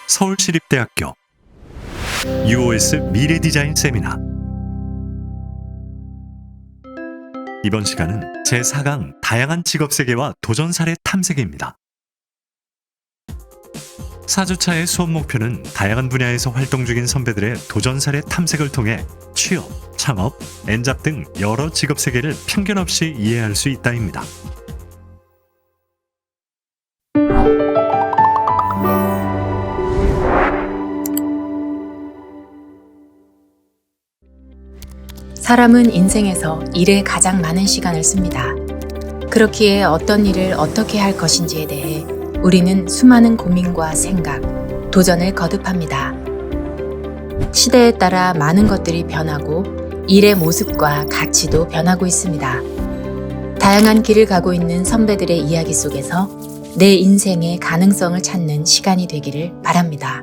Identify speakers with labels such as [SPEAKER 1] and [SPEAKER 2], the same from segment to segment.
[SPEAKER 1] 서울시립대학교 UOS 미래디자인 세미나. 이번 시간은 제4강 다양한 직업세계와 도전사례 탐색입니다. 4주차의 수업 목표는 다양한 분야에서 활동 중인 선배들의 도전사례 탐색을 통해 취업, 창업, 엔잡 등 여러 직업세계를 편견 없이 이해할 수 있다입니다.
[SPEAKER 2] 사람은 인생에서 일에 가장 많은 시간을 씁니다. 그렇기에 어떤 일을 어떻게 할 것인지에 대해 우리는 수많은 고민과 생각, 도전을 거듭합니다. 시대에 따라 많은 것들이 변하고 일의 모습과 가치도 변하고 있습니다. 다양한 길을 가고 있는 선배들의 이야기 속에서 내 인생의 가능성을 찾는 시간이 되기를 바랍니다.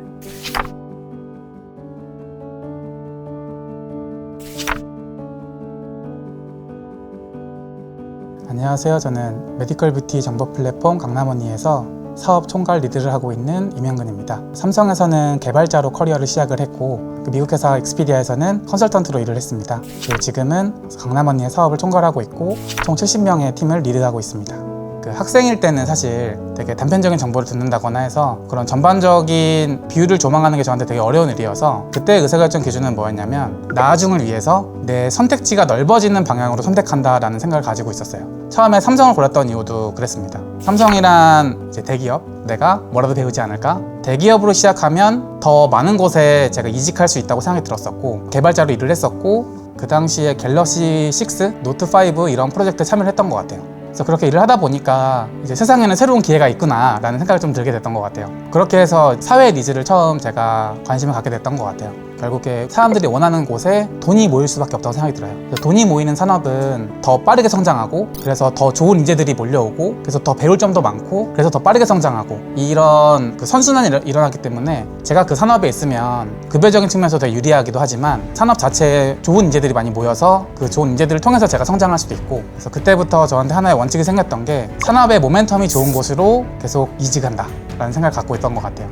[SPEAKER 3] 안녕하세요. 저는 메디컬 뷰티 정보 플랫폼 강남언니에서 사업 총괄 리드를 하고 있는 이명근입니다. 삼성에서는 개발자로 커리어를 시작을 했고 미국 회사 익스피디아에서는 컨설턴트로 일을 했습니다. 지금은 강남언니의 사업을 총괄하고 있고 총 70명의 팀을 리드하고 있습니다. 학생일 때는 사실 되게 단편적인 정보를 듣는다거나 해서 그런 전반적인 비율을 조망하는 게 저한테 되게 어려운 일이어서 그때 의사결정 기준은 뭐였냐면 나중을 위해서 내 선택지가 넓어지는 방향으로 선택한다라는 생각을 가지고 있었어요. 처음에 삼성을 골랐던 이유도 그랬습니다. 삼성이란 이제 대기업, 내가 뭐라도 배우지 않을까? 대기업으로 시작하면 더 많은 곳에 제가 이직할 수 있다고 생각이 들었었고 개발자로 일을 했었고 그 당시에 갤럭시 6, 노트 5 이런 프로젝트에 참여를 했던 것 같아요. 그래서 그렇게 일을 하다 보니까 이제 세상에는 새로운 기회가 있구나 라는 생각을 좀 들게 됐던 것 같아요. 그렇게 해서 사회 니즈를 처음 제가 관심을 갖게 됐던 것 같아요. 결국에 사람들이 원하는 곳에 돈이 모일 수밖에 없다고 생각이 들어요. 돈이 모이는 산업은 더 빠르게 성장하고 그래서 더 좋은 인재들이 몰려오고 그래서 더 배울 점도 많고 그래서 더 빠르게 성장하고 이런 선순환이 일어나기 때문에 제가 그 산업에 있으면 급여적인 측면에서 되게 유리하기도 하지만 산업 자체에 좋은 인재들이 많이 모여서 그 좋은 인재들을 통해서 제가 성장할 수도 있고 그래서 그때부터 저한테 하나의 원칙이 생겼던 게 산업의 모멘텀이 좋은 곳으로 계속 이직한다 라는 생각을 갖고 있던 것 같아요.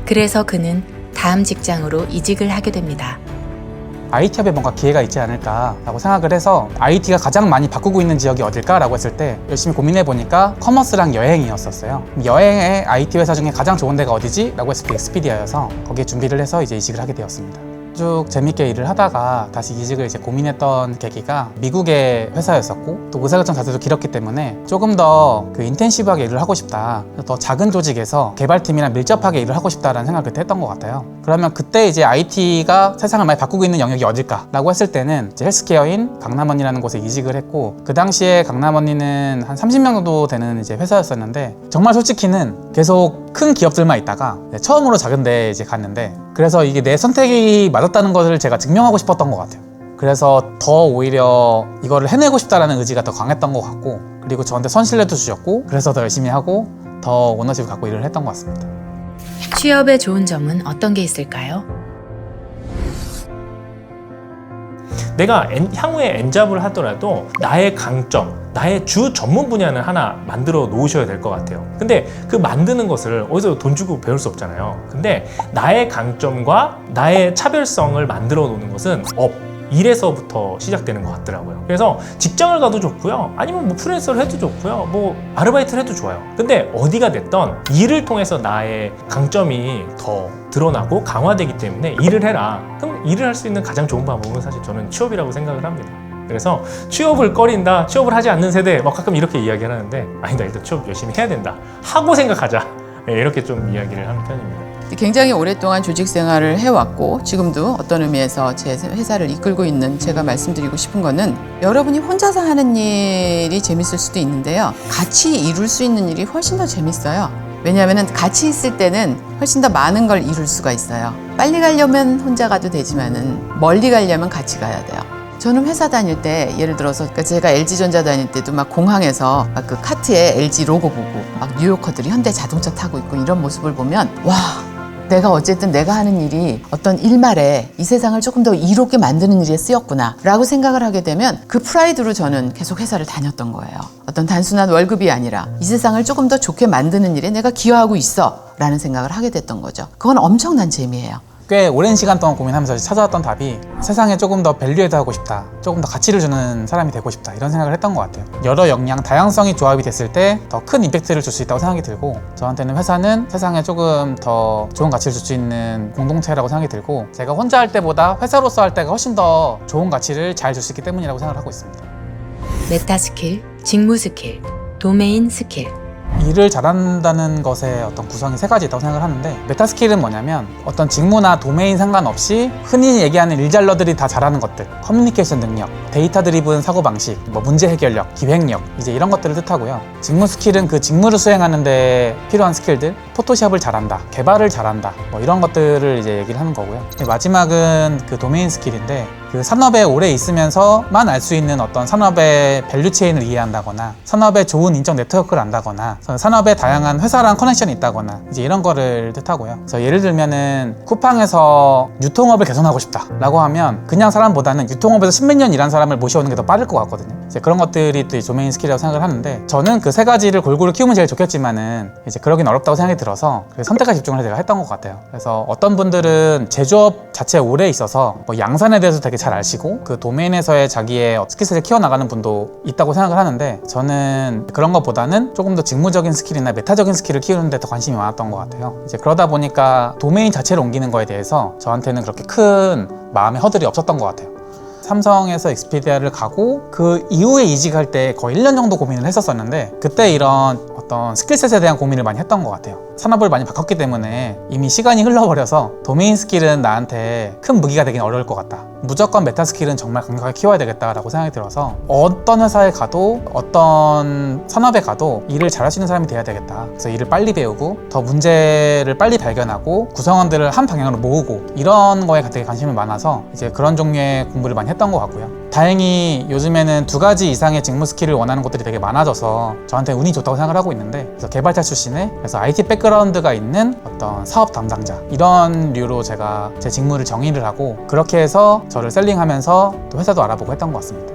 [SPEAKER 2] 그래서 그는 다음 직장으로 이직을 하게 됩니다.
[SPEAKER 3] IT업에 뭔가 기회가 있지 않을까라고 생각을 해서 IT가 가장 많이 바꾸고 있는 지역이 어딜까라고 했을 때 열심히 고민해 보니까 커머스랑 여행이었었어요. 여행의 IT 회사 중에 가장 좋은 데가 어디지? 라고 했을 때 익스피디아여서 거기에 준비를 해서 이제 이직을 하게 되었습니다. 쭉 재밌게 일을 하다가 다시 이직을 이제 고민했던 계기가 미국의 회사였었고 또 의사결정 자체도 길었기 때문에 조금 더 그 인텐시브하게 일을 하고 싶다, 더 작은 조직에서 개발팀이랑 밀접하게 일을 하고 싶다라는 생각을 그때 했던 것 같아요. 그러면 그때 이제 IT가 세상을 많이 바꾸고 있는 영역이 어딜까라고 했을 때는 이제 헬스케어인 강남언니라는 곳에 이직을 했고 그 당시에 강남언니는 한 30명 정도 되는 이제 회사였었는데 정말 솔직히는 계속 큰 기업들만 있다가 처음으로 작은 데 이제 갔는데 그래서 이게 내 선택이 맞았다는 것을 제가 증명하고 싶었던 것 같아요. 그래서 더 오히려 이거를 해내고 싶다라는 의지가 더 강했던 것 같고 그리고 저한테 선신뢰도 주셨고 그래서 더 열심히 하고 더 오너십을 갖고 일을 했던 것 같습니다.
[SPEAKER 2] 취업의 좋은 점은 어떤 게 있을까요?
[SPEAKER 4] 내가 향후에 엔잡을 하더라도 나의 강점, 나의 주 전문 분야는 하나 만들어 놓으셔야 될 것 같아요. 근데 그 만드는 것을 어디서 돈 주고 배울 수 없잖아요. 근데 나의 강점과 나의 차별성을 만들어 놓는 것은 일에서부터 시작되는 것 같더라고요. 그래서 직장을 가도 좋고요. 아니면 뭐 프리랜서를 해도 좋고요. 뭐 아르바이트를 해도 좋아요. 근데 어디가 됐던 일을 통해서 나의 강점이 더 드러나고 강화되기 때문에 일을 해라. 그럼 일을 할 수 있는 가장 좋은 방법은 사실 저는 취업이라고 생각을 합니다. 그래서 취업을 꺼린다, 취업을 하지 않는 세대 막 가끔 이렇게 이야기를 하는데 아니다, 일단 취업 열심히 해야 된다 하고 생각하자. 네, 이렇게 좀 이야기를 하는 편입니다.
[SPEAKER 5] 굉장히 오랫동안 조직 생활을 해왔고 지금도 어떤 의미에서 제 회사를 이끌고 있는 제가 말씀드리고 싶은 거는 여러분이 혼자서 하는 일이 재밌을 수도 있는데요. 같이 이룰 수 있는 일이 훨씬 더 재밌어요. 왜냐하면 같이 있을 때는 훨씬 더 많은 걸 이룰 수가 있어요. 빨리 가려면 혼자 가도 되지만은 멀리 가려면 같이 가야 돼요. 저는 회사 다닐 때 예를 들어서 제가 LG전자 다닐 때도 막 공항에서 막 그 카트에 LG 로고 보고 막 뉴요커들이 현대 자동차 타고 있고 이런 모습을 보면 와, 내가 어쨌든 내가 하는 일이 어떤 일말에 이 세상을 조금 더 이롭게 만드는 일에 쓰였구나 라고 생각을 하게 되면 그 프라이드로 저는 계속 회사를 다녔던 거예요. 어떤 단순한 월급이 아니라 이 세상을 조금 더 좋게 만드는 일에 내가 기여하고 있어 라는 생각을 하게 됐던 거죠. 그건 엄청난 재미예요.
[SPEAKER 3] 꽤 오랜 시간 동안 고민하면서 찾아왔던 답이 세상에 조금 더 밸류에드 하고 싶다, 조금 더 가치를 주는 사람이 되고 싶다, 이런 생각을 했던 것 같아요. 여러 역량, 다양성이 조합이 됐을 때 더 큰 임팩트를 줄 수 있다고 생각이 들고, 저한테는 회사는 세상에 조금 더 좋은 가치를 줄 수 있는 공동체라고 생각이 들고, 제가 혼자 할 때보다 회사로서 할 때가 훨씬 더 좋은 가치를 잘 줄 수 있기 때문이라고 생각을 하고 있습니다.
[SPEAKER 2] 메타 스킬, 직무 스킬, 도메인 스킬.
[SPEAKER 3] 일을 잘한다는 것의 어떤 구성이 세 가지 있다고 생각을 하는데, 메타 스킬은 뭐냐면 어떤 직무나 도메인 상관없이 흔히 얘기하는 일잘러들이 다 잘하는 것들, 커뮤니케이션 능력, 데이터 드리븐 사고방식, 문제 해결력, 기획력, 이제 이런 것들을 뜻하고요. 직무 스킬은 그 직무를 수행하는 데 필요한 스킬들, 포토샵을 잘한다, 개발을 잘한다, 이런 것들을 이제 얘기를 하는 거고요. 마지막은 그 도메인 스킬인데, 그 산업에 오래 있으면서만 알 수 있는 어떤 산업의 밸류 체인을 이해한다거나, 산업의 좋은 인적 네트워크를 안다거나, 산업에 다양한 회사랑 커넥션이 있다거나, 이제 이런 거를 뜻하고요. 그래서 예를 들면은 쿠팡에서 유통업을 개선하고 싶다라고 하면 그냥 사람보다는 유통업에서 십몇 년 일한 사람을 모셔오는 게 더 빠를 것 같거든요. 이제 그런 것들이 또 도메인 스킬이라고 생각을 하는데, 저는 그 세 가지를 골고루 키우면 제일 좋겠지만은 이제 그러긴 어렵다고 생각이 들어서 선택과 집중을 제가 했던 것 같아요. 그래서 어떤 분들은 제조업 자체에 오래 있어서 양산에 대해서 되게 잘 아시고 그 도메인에서의 자기의 스킬셋을 키워나가는 분도 있다고 생각을 하는데, 저는 그런 것보다는 조금 더 직무적인 스킬이나 메타적인 스킬을 키우는 데 더 관심이 많았던 것 같아요. 이제 그러다 보니까 도메인 자체를 옮기는 거에 대해서 저한테는 그렇게 큰 마음의 허들이 없었던 것 같아요. 삼성에서 익스피디아를 가고 그 이후에 이직할 때 거의 1년 정도 고민을 했었는데, 그때 이런 어떤 스킬셋에 대한 고민을 많이 했던 것 같아요. 산업을 많이 바꿨기 때문에 이미 시간이 흘러버려서 도메인 스킬은 나한테 큰 무기가 되긴 어려울 것 같다, 무조건 메타 스킬은 정말 강력하게 키워야 되겠다라고 생각이 들어서 어떤 회사에 가도 어떤 산업에 가도 일을 잘할 수 있는 사람이 돼야 되겠다. 그래서 일을 빨리 배우고 더 문제를 빨리 발견하고 구성원들을 한 방향으로 모으고, 이런 거에 되게 관심이 많아서 이제 그런 종류의 공부를 많이 했던 것 같고요. 다행히 요즘에는 2가지 이상의 직무 스킬을 원하는 곳들이 되게 많아져서 저한테 운이 좋다고 생각을 하고 있는데, 그래서 개발자 출신에 그래서 IT 백그라운드가 있는 어떤 사업 담당자, 이런 류로 제가 제 직무를 정의를 하고, 그렇게 해서 저를 셀링하면서 또 회사도 알아보고 했던 것 같습니다.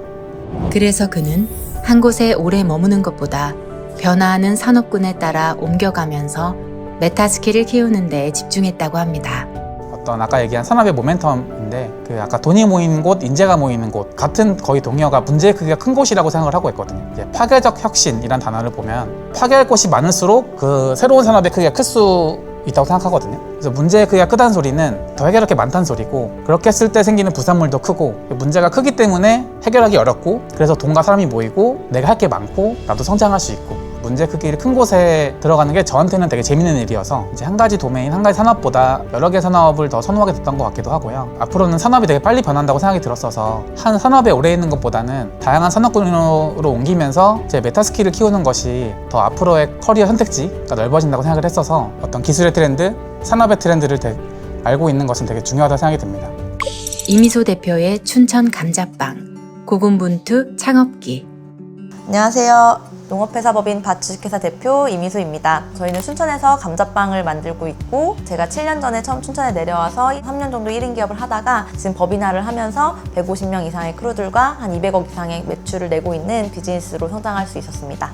[SPEAKER 2] 그래서 그는 한 곳에 오래 머무는 것보다 변화하는 산업군에 따라 옮겨가면서 메타 스킬을 키우는 데 집중했다고 합니다.
[SPEAKER 3] 어떤 아까 얘기한 산업의 모멘텀인데, 그 아까 돈이 모이는 곳, 인재가 모이는 곳, 같은 거의 동의어가 문제의 크기가 큰 곳이라고 생각을 하고 있거든요. 이제 파괴적 혁신이란 단어를 보면 파괴할 곳이 많을수록 그 새로운 산업의 크기가 클 수 있다고 생각하거든요. 그래서 문제의 크기가 크다는 소리는 더 해결할 게 많다는 소리고, 그렇게 했을 때 생기는 부산물도 크고, 문제가 크기 때문에 해결하기 어렵고, 그래서 돈과 사람이 모이고 내가 할 게 많고 나도 성장할 수 있고, 문제 크기를 큰 곳에 들어가는 게 저한테는 되게 재밌는 일이어서 이제 한 가지 도메인, 한 가지 산업보다 여러 개 산업을 더 선호하게 됐던 것 같기도 하고요. 앞으로는 산업이 되게 빨리 변한다고 생각이 들었어서 한 산업에 오래 있는 것보다는 다양한 산업군으로 옮기면서 제 메타 스킬을 키우는 것이 더 앞으로의 커리어 선택지가 넓어진다고 생각을 했어서, 어떤 기술의 트렌드, 산업의 트렌드를 알고 있는 것은 되게 중요하다고 생각이 듭니다.
[SPEAKER 2] 이미소 대표의 춘천 감자빵, 고군분투 창업기.
[SPEAKER 6] 안녕하세요. 농업회사법인 밭주식회사 대표 이미소입니다. 저희는 춘천에서 감자빵을 만들고 있고, 제가 7년 전에 처음 춘천에 내려와서 3년 정도 1인 기업을 하다가 지금 법인화를 하면서 150명 이상의 크루들과 한 200억 이상의 매출을 내고 있는 비즈니스로 성장할 수 있었습니다.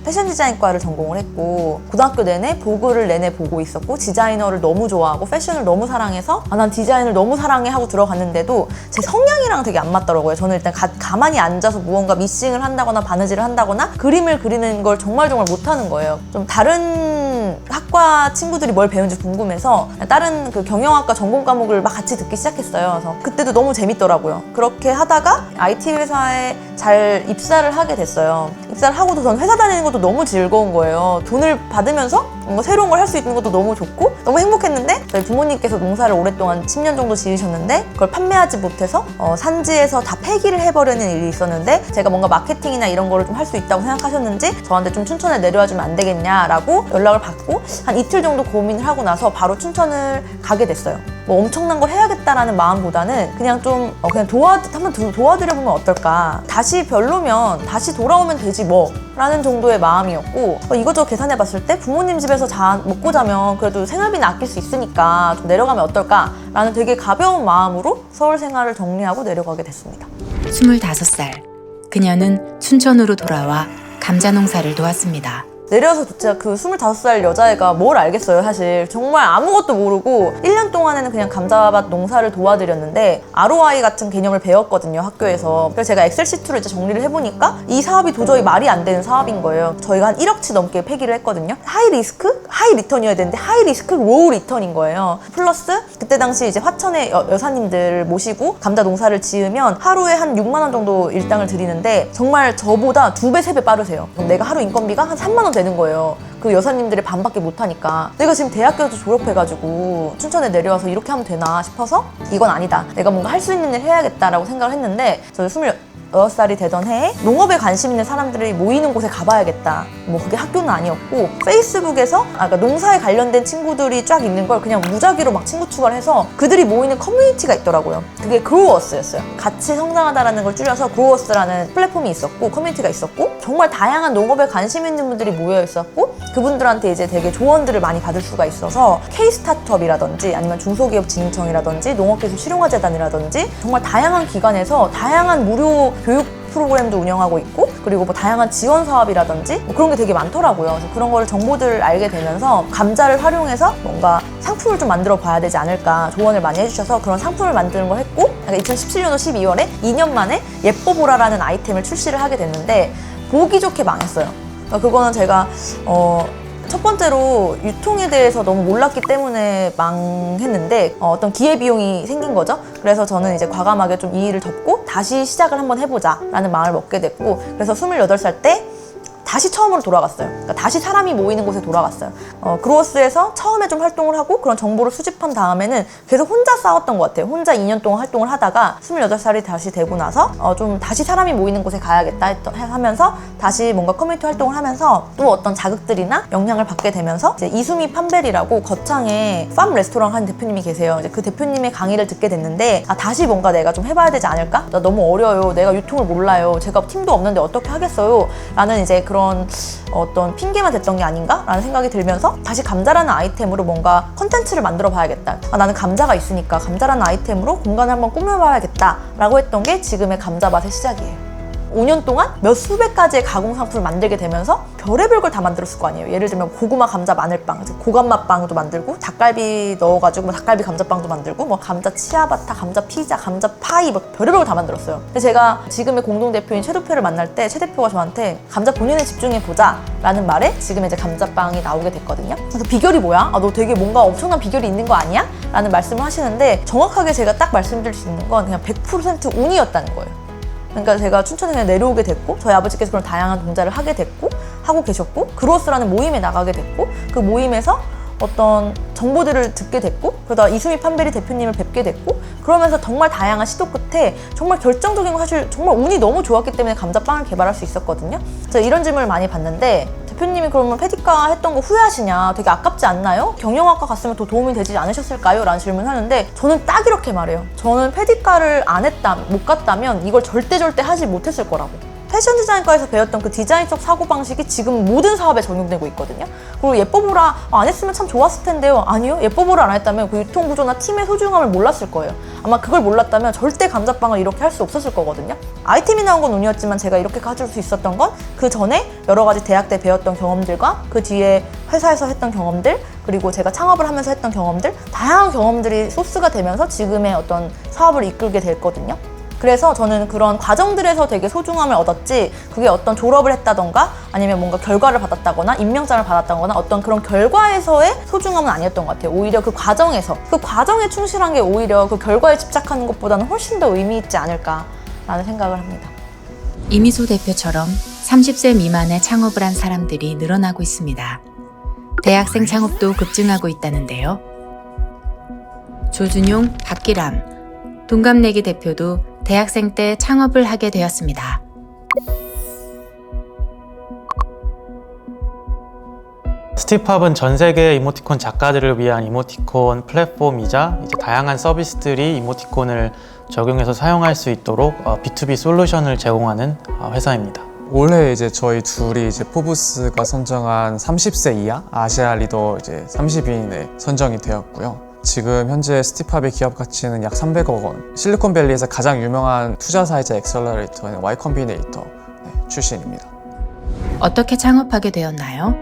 [SPEAKER 6] 패션 디자인과를 전공을 했고, 고등학교 내내 보그를 내내 보고 있었고, 디자이너를 너무 좋아하고 패션을 너무 사랑해서 난 디자인을 너무 사랑해 하고 들어갔는데도 제 성향이랑 되게 안 맞더라고요. 저는 일단 가만히 앉아서 무언가 미싱을 한다거나 바느질을 한다거나 그림을 그리는 걸 정말 못하는 거예요. 좀 다른 학과 친구들이 뭘 배우는지 궁금해서 다른 그 경영학과 전공 과목을 막 같이 듣기 시작했어요. 그래서 그때도 너무 재밌더라고요. 그렇게 하다가 IT 회사에 잘 입사를 하게 됐어요. 입사를 하고도 저는 회사 다니는 것도 너무 즐거운 거예요. 돈을 받으면서 뭔가 새로운 걸 할 수 있는 것도 너무 좋고 너무 행복했는데, 저희 부모님께서 농사를 오랫동안 10년 정도 지으셨는데 그걸 판매하지 못해서 산지에서 다 폐기를 해버리는 일이 있었는데, 제가 뭔가 마케팅이나 이런 거를 좀 할 수 있다고 생각하셨는지 저한테 좀 춘천에 내려와 주면 안 되겠냐라고 연락을 받고 한 이틀 정도 고민을 하고 나서 바로 춘천을 가게 됐어요. 뭐 엄청난 걸 해야겠다라는 마음보다는 그냥 좀 그냥 한번 도와드려보면 어떨까, 다시 별로면 다시 돌아오면 되지 뭐 라는 정도의 마음이었고, 이것저것 계산해봤을 때 부모님 집에서 먹고 자면 그래도 생활비는 아낄 수 있으니까 좀 내려가면 어떨까 라는 되게 가벼운 마음으로 서울 생활을 정리하고 내려가게 됐습니다.
[SPEAKER 2] 25살, 그녀는 춘천으로 돌아와 감자 농사를 도왔습니다.
[SPEAKER 6] 내려서 진짜 그 25살 여자애가 뭘 알겠어요, 사실. 정말 아무것도 모르고 1년 동안에는 그냥 감자밭 농사를 도와드렸는데 ROI 같은 개념을 배웠거든요, 학교에서. 그래서 제가 엑셀 시트로 이제 정리를 해보니까 이 사업이 도저히 말이 안 되는 사업인 거예요. 저희가 한 1억치 넘게 폐기를 했거든요. 하이 리스크, 하이 리턴이어야 되는데 하이 리스크, 로우 리턴인 거예요. 플러스 그때 당시 이제 화천에 여사님들을 모시고 감자 농사를 지으면 하루에 한 6만 원 정도 일당을 드리는데 정말 저보다 2배, 3배 빠르세요. 그럼 내가 하루 인건비가 한 3만 원 되는 거예요. 그 여사님들의 반밖에 못하니까 내가 지금 대학교도 졸업해가지고 춘천에 내려와서 이렇게 하면 되나 싶어서 이건 아니다. 내가 뭔가 할 수 있는 일 해야겠다라고 생각을 했는데 저는 26살이 되던 해에 농업에 관심 있는 사람들이 모이는 곳에 가봐야겠다. 뭐 그게 학교는 아니었고 페이스북에서 그러니까 농사에 관련된 친구들이 쫙 있는 걸 그냥 무작위로 막 친구 추가를 해서 그들이 모이는 커뮤니티가 있더라고요. 그게 그로워스였어요. 같이 성장하다라는 걸 줄여서 그로워스라는 플랫폼이 있었고 커뮤니티가 있었고 정말 다양한 농업에 관심 있는 분들이 모여 있었고 그분들한테 이제 되게 조언들을 많이 받을 수가 있어서 K-스타트업이라든지 아니면 중소기업진흥청이라든지 농업기술실용화재단이라든지 정말 다양한 기관에서 다양한 무료 교육 프로그램도 운영하고 있고 그리고 뭐 다양한 지원 사업이라든지 뭐 그런 게 되게 많더라고요. 그래서 그런 거를 정보들을 알게 되면서 감자를 활용해서 뭔가 상품을 좀 만들어 봐야 되지 않을까 조언을 많이 해주셔서 그런 상품을 만드는 걸 했고 2017년도 12월에 2년 만에 예뻐보라라는 아이템을 출시를 하게 됐는데 보기 좋게 망했어요. 그러니까 그거는 제가 첫 번째로 유통에 대해서 너무 몰랐기 때문에 망했는데 어떤 기회비용이 생긴 거죠. 그래서 저는 이제 과감하게 좀 이 일을 접고 다시 시작을 한번 해보자 라는 마음을 먹게 됐고 그래서 28살 때 다시 처음으로 돌아갔어요. 그러니까 다시 사람이 모이는 곳에 돌아갔어요. 그로워스에서 처음에 좀 활동을 하고 그런 정보를 수집한 다음에는 계속 혼자 싸웠던 것 같아요. 혼자 2년 동안 활동을 하다가 28살이 다시 되고 나서 좀 다시 사람이 모이는 곳에 가야겠다 하면서 다시 뭔가 커뮤니티 활동을 하면서 또 어떤 자극들이나 영향을 받게 되면서 이제 이수미 판벨이라고 거창에 팜 레스토랑 하는 대표님이 계세요. 이제 그 대표님의 강의를 듣게 됐는데 다시 뭔가 내가 좀 해봐야 되지 않을까? 나 너무 어려요. 내가 유통을 몰라요. 제가 팀도 없는데 어떻게 하겠어요? 라는 이제 그런 어떤 핑계만 됐던 게 아닌가? 라는 생각이 들면서 다시 감자라는 아이템으로 뭔가 컨텐츠를 만들어 봐야겠다. 나는 감자가 있으니까 감자라는 아이템으로 공간을 한번 꾸며봐야겠다 라고 했던 게 지금의 감자밭의 시작이에요. 5년 동안 몇 수백 가지의 가공 상품을 만들게 되면서 별의별 걸 다 만들었을 거 아니에요. 예를 들면 고구마 감자 마늘빵, 고감맛 빵도 만들고 닭갈비 넣어가지고 뭐 닭갈비 감자빵도 만들고 뭐 감자 치아바타, 감자 피자, 감자 파이 뭐 별의별 걸 다 만들었어요. 근데 제가 지금의 공동대표인 최 대표를 만날 때 최 대표가 저한테 감자 본연에 집중해보자 라는 말에 지금 이제 감자빵이 나오게 됐거든요. 그래서 비결이 뭐야? 너 되게 뭔가 엄청난 비결이 있는 거 아니야? 라는 말씀을 하시는데 정확하게 제가 딱 말씀드릴 수 있는 건 그냥 100% 운이었다는 거예요. 그러니까 제가 춘천에 그냥 내려오게 됐고 저희 아버지께서 그런 다양한 동작을 하게 됐고 하고 계셨고 그로스라는 모임에 나가게 됐고 그 모임에서 어떤 정보들을 듣게 됐고 그러다 이수미 판베리 대표님을 뵙게 됐고 그러면서 정말 다양한 시도 끝에 정말 결정적인 건 사실 정말 운이 너무 좋았기 때문에 감자빵을 개발할 수 있었거든요. 제가 이런 질문을 많이 받는데 대표님이 그러면 페디카 했던 거 후회하시냐? 되게 아깝지 않나요? 경영학과 갔으면 더 도움이 되지 않으셨을까요? 라는 질문을 하는데 저는 딱 이렇게 말해요. 저는 페디카를 못 갔다면 이걸 절대 하지 못했을 거라고. 패션 디자인과에서 배웠던 그 디자인적 사고방식이 지금 모든 사업에 적용되고 있거든요. 그리고 예뻐보라 안 했으면 참 좋았을 텐데요. 아니요. 예뻐보라 안 했다면 그 유통구조나 팀의 소중함을 몰랐을 거예요. 아마 그걸 몰랐다면 절대 감자빵을 이렇게 할 수 없었을 거거든요. 아이템이 나온 건 운이었지만 제가 이렇게 가질 수 있었던 건 그 전에 여러 가지 대학 때 배웠던 경험들과 그 뒤에 회사에서 했던 경험들 그리고 제가 창업을 하면서 했던 경험들 다양한 경험들이 소스가 되면서 지금의 어떤 사업을 이끌게 됐거든요. 그래서 저는 그런 과정들에서 되게 소중함을 얻었지 그게 어떤 졸업을 했다던가 아니면 뭔가 결과를 받았다거나 임명장을 받았다거나 어떤 그런 결과에서의 소중함은 아니었던 것 같아요. 오히려 그 과정에서 그 과정에 충실한 게 오히려 그 결과에 집착하는 것보다는 훨씬 더 의미 있지 않을까라는 생각을 합니다.
[SPEAKER 2] 이미소 대표처럼 30세 미만의 창업을 한 사람들이 늘어나고 있습니다. 대학생 창업도 급증하고 있다는데요. 조준용, 박기람, 동갑내기 대표도 대학생 때 창업을 하게 되었습니다.
[SPEAKER 7] 스티팝은 전 세계 이모티콘 작가들을 위한 이모티콘 플랫폼이자 이제 다양한 서비스들이 이모티콘을 적용해서 사용할 수 있도록 B2B 솔루션을 제공하는 회사입니다.
[SPEAKER 8] 올해 이제 저희 둘이 이제 포브스가 선정한 30세 이하 아시아 리더 이제 30인에 선정이 되었고요. 지금 현재 스티팝의 기업 가치는 약 300억 원. 실리콘밸리에서 가장 유명한 투자사이자 엑셀러레이터인 Y 컴비네이터 출신입니다.
[SPEAKER 2] 어떻게 창업하게 되었나요?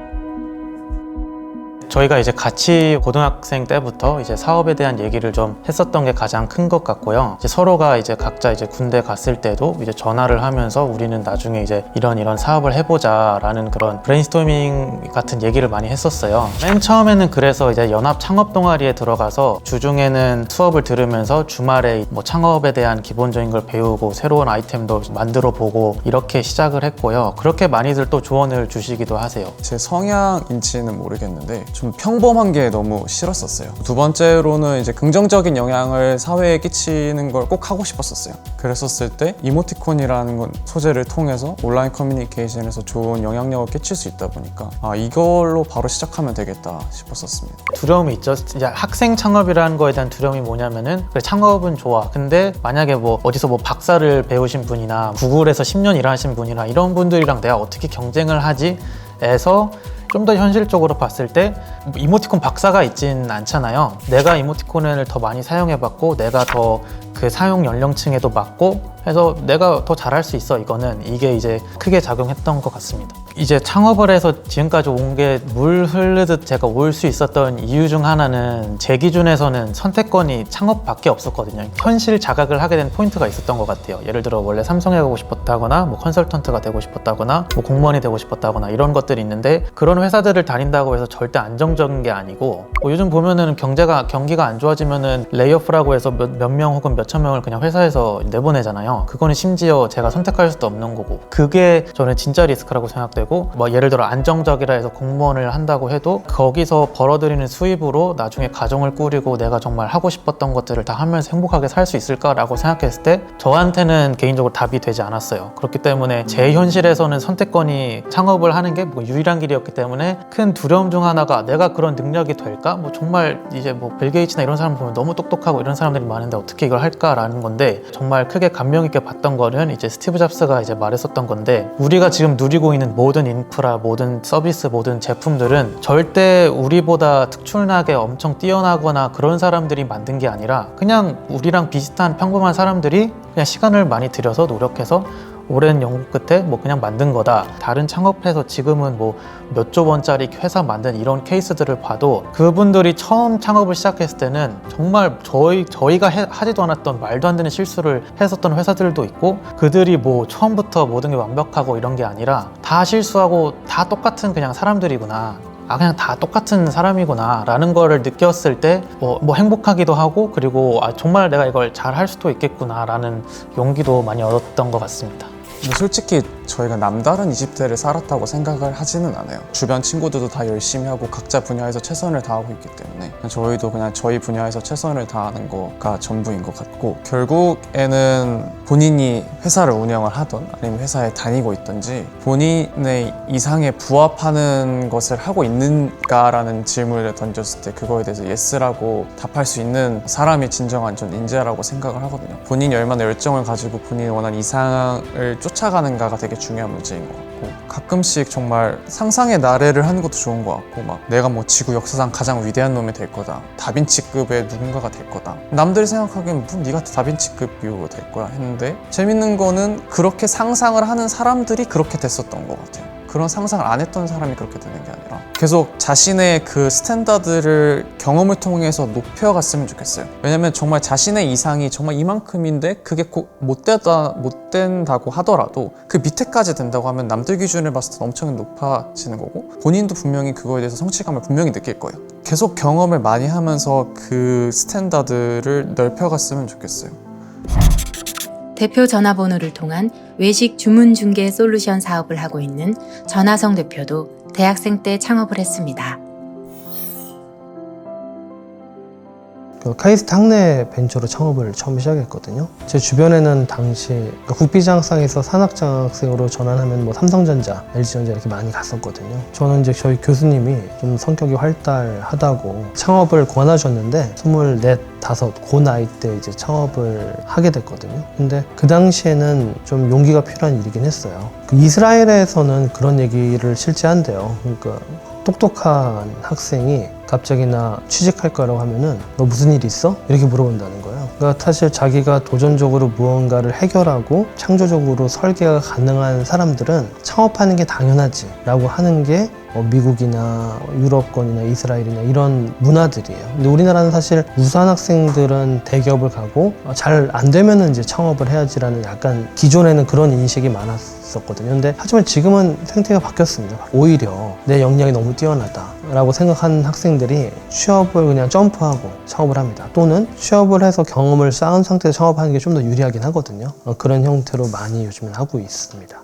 [SPEAKER 7] 저희가 이제 같이 고등학생 때부터 이제 사업에 대한 얘기를 좀 했었던 게 가장 큰 것 같고요. 이제 서로가 이제 각자 이제 군대 갔을 때도 이제 전화를 하면서 우리는 나중에 이제 이런 사업을 해보자라는 그런 브레인스토밍 같은 얘기를 많이 했었어요. 맨 처음에는 그래서 이제 연합 창업 동아리에 들어가서 주중에는 수업을 들으면서 주말에 뭐 창업에 대한 기본적인 걸 배우고 새로운 아이템도 만들어 보고 이렇게 시작을 했고요. 그렇게 많이들 또 조언을 주시기도 하세요.
[SPEAKER 8] 제 성향인지는 모르겠는데 좀 평범한 게 너무 싫었었어요. 두 번째로는 이제 긍정적인 영향을 사회에 끼치는 걸 꼭 하고 싶었었어요. 그랬었을 때 이모티콘이라는 건 소재를 통해서 온라인 커뮤니케이션에서 좋은 영향력을 끼칠 수 있다 보니까 이걸로 바로 시작하면 되겠다 싶었었습니다.
[SPEAKER 7] 두려움이 있죠. 이제 학생 창업이라는 거에 대한 두려움이 뭐냐면은 그래, 창업은 좋아. 근데 만약에 뭐 어디서 뭐 박사를 배우신 분이나 구글에서 10년 일하신 분이나 이런 분들이랑 내가 어떻게 경쟁을 하지? 에서 좀 더 현실적으로 봤을 때 이모티콘 박사가 있진 않잖아요. 내가 이모티콘을 더 많이 사용해봤고 내가 더 그 사용 연령층에도 맞고 해서 내가 더 잘할 수 있어. 이게 이제 크게 작용했던 것 같습니다. 이제 창업을 해서 지금까지 온 게 물 흐르듯 제가 올 수 있었던 이유 중 하나는 제 기준에서는 선택권이 창업밖에 없었거든요. 현실 자각을 하게 된 포인트가 있었던 것 같아요. 예를 들어 원래 삼성에 가고 싶었다거나 뭐 컨설턴트가 되고 싶었다거나 뭐 공무원이 되고 싶었다거나 이런 것들이 있는데 그런 회사들을 다닌다고 해서 절대 안정적인 게 아니고 뭐 요즘 보면은 경기가 안 좋아지면은 레이오프라고 해서 몇 명 혹은 몇천 명을 그냥 회사에서 내보내잖아요. 그거는 심지어 제가 선택할 수도 없는 거고 그게 저는 진짜 리스크라고 생각되고 뭐 예를 들어 안정적이라 해서 공무원을 한다고 해도 거기서 벌어들이는 수입으로 나중에 가정을 꾸리고 내가 정말 하고 싶었던 것들을 다 하면서 행복하게 살 수 있을까라고 생각했을 때 저한테는 개인적으로 답이 되지 않았어요. 그렇기 때문에 제 현실에서는 선택권이 창업을 하는 게 뭐 유일한 길이었기 때문에 큰 두려움 중 하나가 내가 그런 능력이 될까? 뭐 정말 이제 뭐 빌 게이츠나 이런 사람 보면 너무 똑똑하고 이런 사람들이 많은데 어떻게 이걸 할까라는 건데 정말 크게 감명 있게 봤던 거는 이제 스티브 잡스가 이제 말했었던 건데 우리가 지금 누리고 있는 모든 인프라, 모든 서비스, 모든 제품들은 절대 우리보다 특출나게 엄청 뛰어나거나 그런 사람들이 만든 게 아니라 그냥 우리랑 비슷한 평범한 사람들이 그냥 시간을 많이 들여서 노력해서 오랜 연구 끝에 뭐 그냥 만든 거다. 다른 창업해서 지금은 뭐 몇 조 원짜리 회사 만든 이런 케이스들을 봐도 그분들이 처음 창업을 시작했을 때는 정말 저희가 하지도 않았던 말도 안 되는 실수를 했었던 회사들도 있고 그들이 뭐 처음부터 모든 게 완벽하고 이런 게 아니라 다 실수하고 다 똑같은 그냥 사람들이구나. 그냥 다 똑같은 사람이구나 라는 거를 느꼈을 때 뭐 행복하기도 하고 그리고 정말 내가 이걸 잘 할 수도 있겠구나 라는 용기도 많이 얻었던 것 같습니다.
[SPEAKER 8] 솔직히 저희가 남다른 20대를 살았다고 생각을 하지는 않아요. 주변 친구들도 다 열심히 하고 각자 분야에서 최선을 다하고 있기 때문에 저희도 그냥 저희 분야에서 최선을 다하는 거가 전부인 것 같고 결국에는 본인이 회사를 운영을 하던 아니면 회사에 다니고 있든지 본인의 이상에 부합하는 것을 하고 있는가라는 질문을 던졌을 때 그거에 대해서 예스라고 답할 수 있는 사람이 진정한 전 인재라고 생각을 하거든요. 본인이 얼마나 열정을 가지고 본인이 원하는 이상을 쫓아가는가가 되게 중요한 문제인 것 같고 가끔씩 정말 상상의 나래를 하는 것도 좋은 것 같고 막 내가 뭐 지구 역사상 가장 위대한 놈이 될 거다 다빈치급의 누군가가 될 거다 남들이 생각하기엔 뭐 네가 다빈치급이 될 거야 했는데 재밌는 거는 그렇게 상상을 하는 사람들이 그렇게 됐었던 것 같아요. 그런 상상을 안 했던 사람이 그렇게 되는 게 아니라 계속 자신의 그 스탠다드를 경험을 통해서 높여갔으면 좋겠어요. 왜냐면 정말 자신의 이상이 정말 이만큼인데 그게 꼭 못 된다고 하더라도 그 밑에까지 된다고 하면 남들 기준을 봤을 때 엄청 높아지는 거고 본인도 분명히 그거에 대해서 성취감을 분명히 느낄 거예요. 계속 경험을 많이 하면서 그 스탠다드를 넓혀갔으면 좋겠어요.
[SPEAKER 2] 대표 전화번호를 통한 외식 주문 중개 솔루션 사업을 하고 있는 전하성 대표도 대학생 때 창업을 했습니다.
[SPEAKER 9] 카이스트 학내 벤처로 창업을 처음 시작했거든요. 제 주변에는 당시 국비장학상에서 산학장학생으로 전환하면 뭐 삼성전자, LG전자 이렇게 많이 갔었거든요. 저는 이제 저희 교수님이 좀 성격이 활달하다고 창업을 권하셨는데 24, 5 그 나이 때 이제 창업을 하게 됐거든요. 근데 그 당시에는 좀 용기가 필요한 일이긴 했어요. 이스라엘에서는 그런 얘기를 실제 한대요. 그러니까 똑똑한 학생이 갑자기 나 취직할 거라고 하면은 너 무슨 일 있어? 이렇게 물어본다는 거예요. 그러니까 사실 자기가 도전적으로 무언가를 해결하고 창조적으로 설계가 가능한 사람들은 창업하는 게 당연하지 라고 하는 게 미국이나 유럽권이나 이스라엘이나 이런 문화들이에요. 근데 우리나라는 사실 우수한 학생들은 대기업을 가고 잘 안 되면은 이제 창업을 해야지라는 약간 기존에는 그런 인식이 많았었거든요. 근데 하지만 지금은 생태가 바뀌었습니다. 오히려 내 역량이 너무 뛰어나다라고 생각하는 학생들이 취업을 그냥 점프하고 창업을 합니다. 또는 취업을 해서 경험을 쌓은 상태에서 창업하는 게 좀 더 유리하긴 하거든요. 그런 형태로 많이 요즘은 하고 있습니다.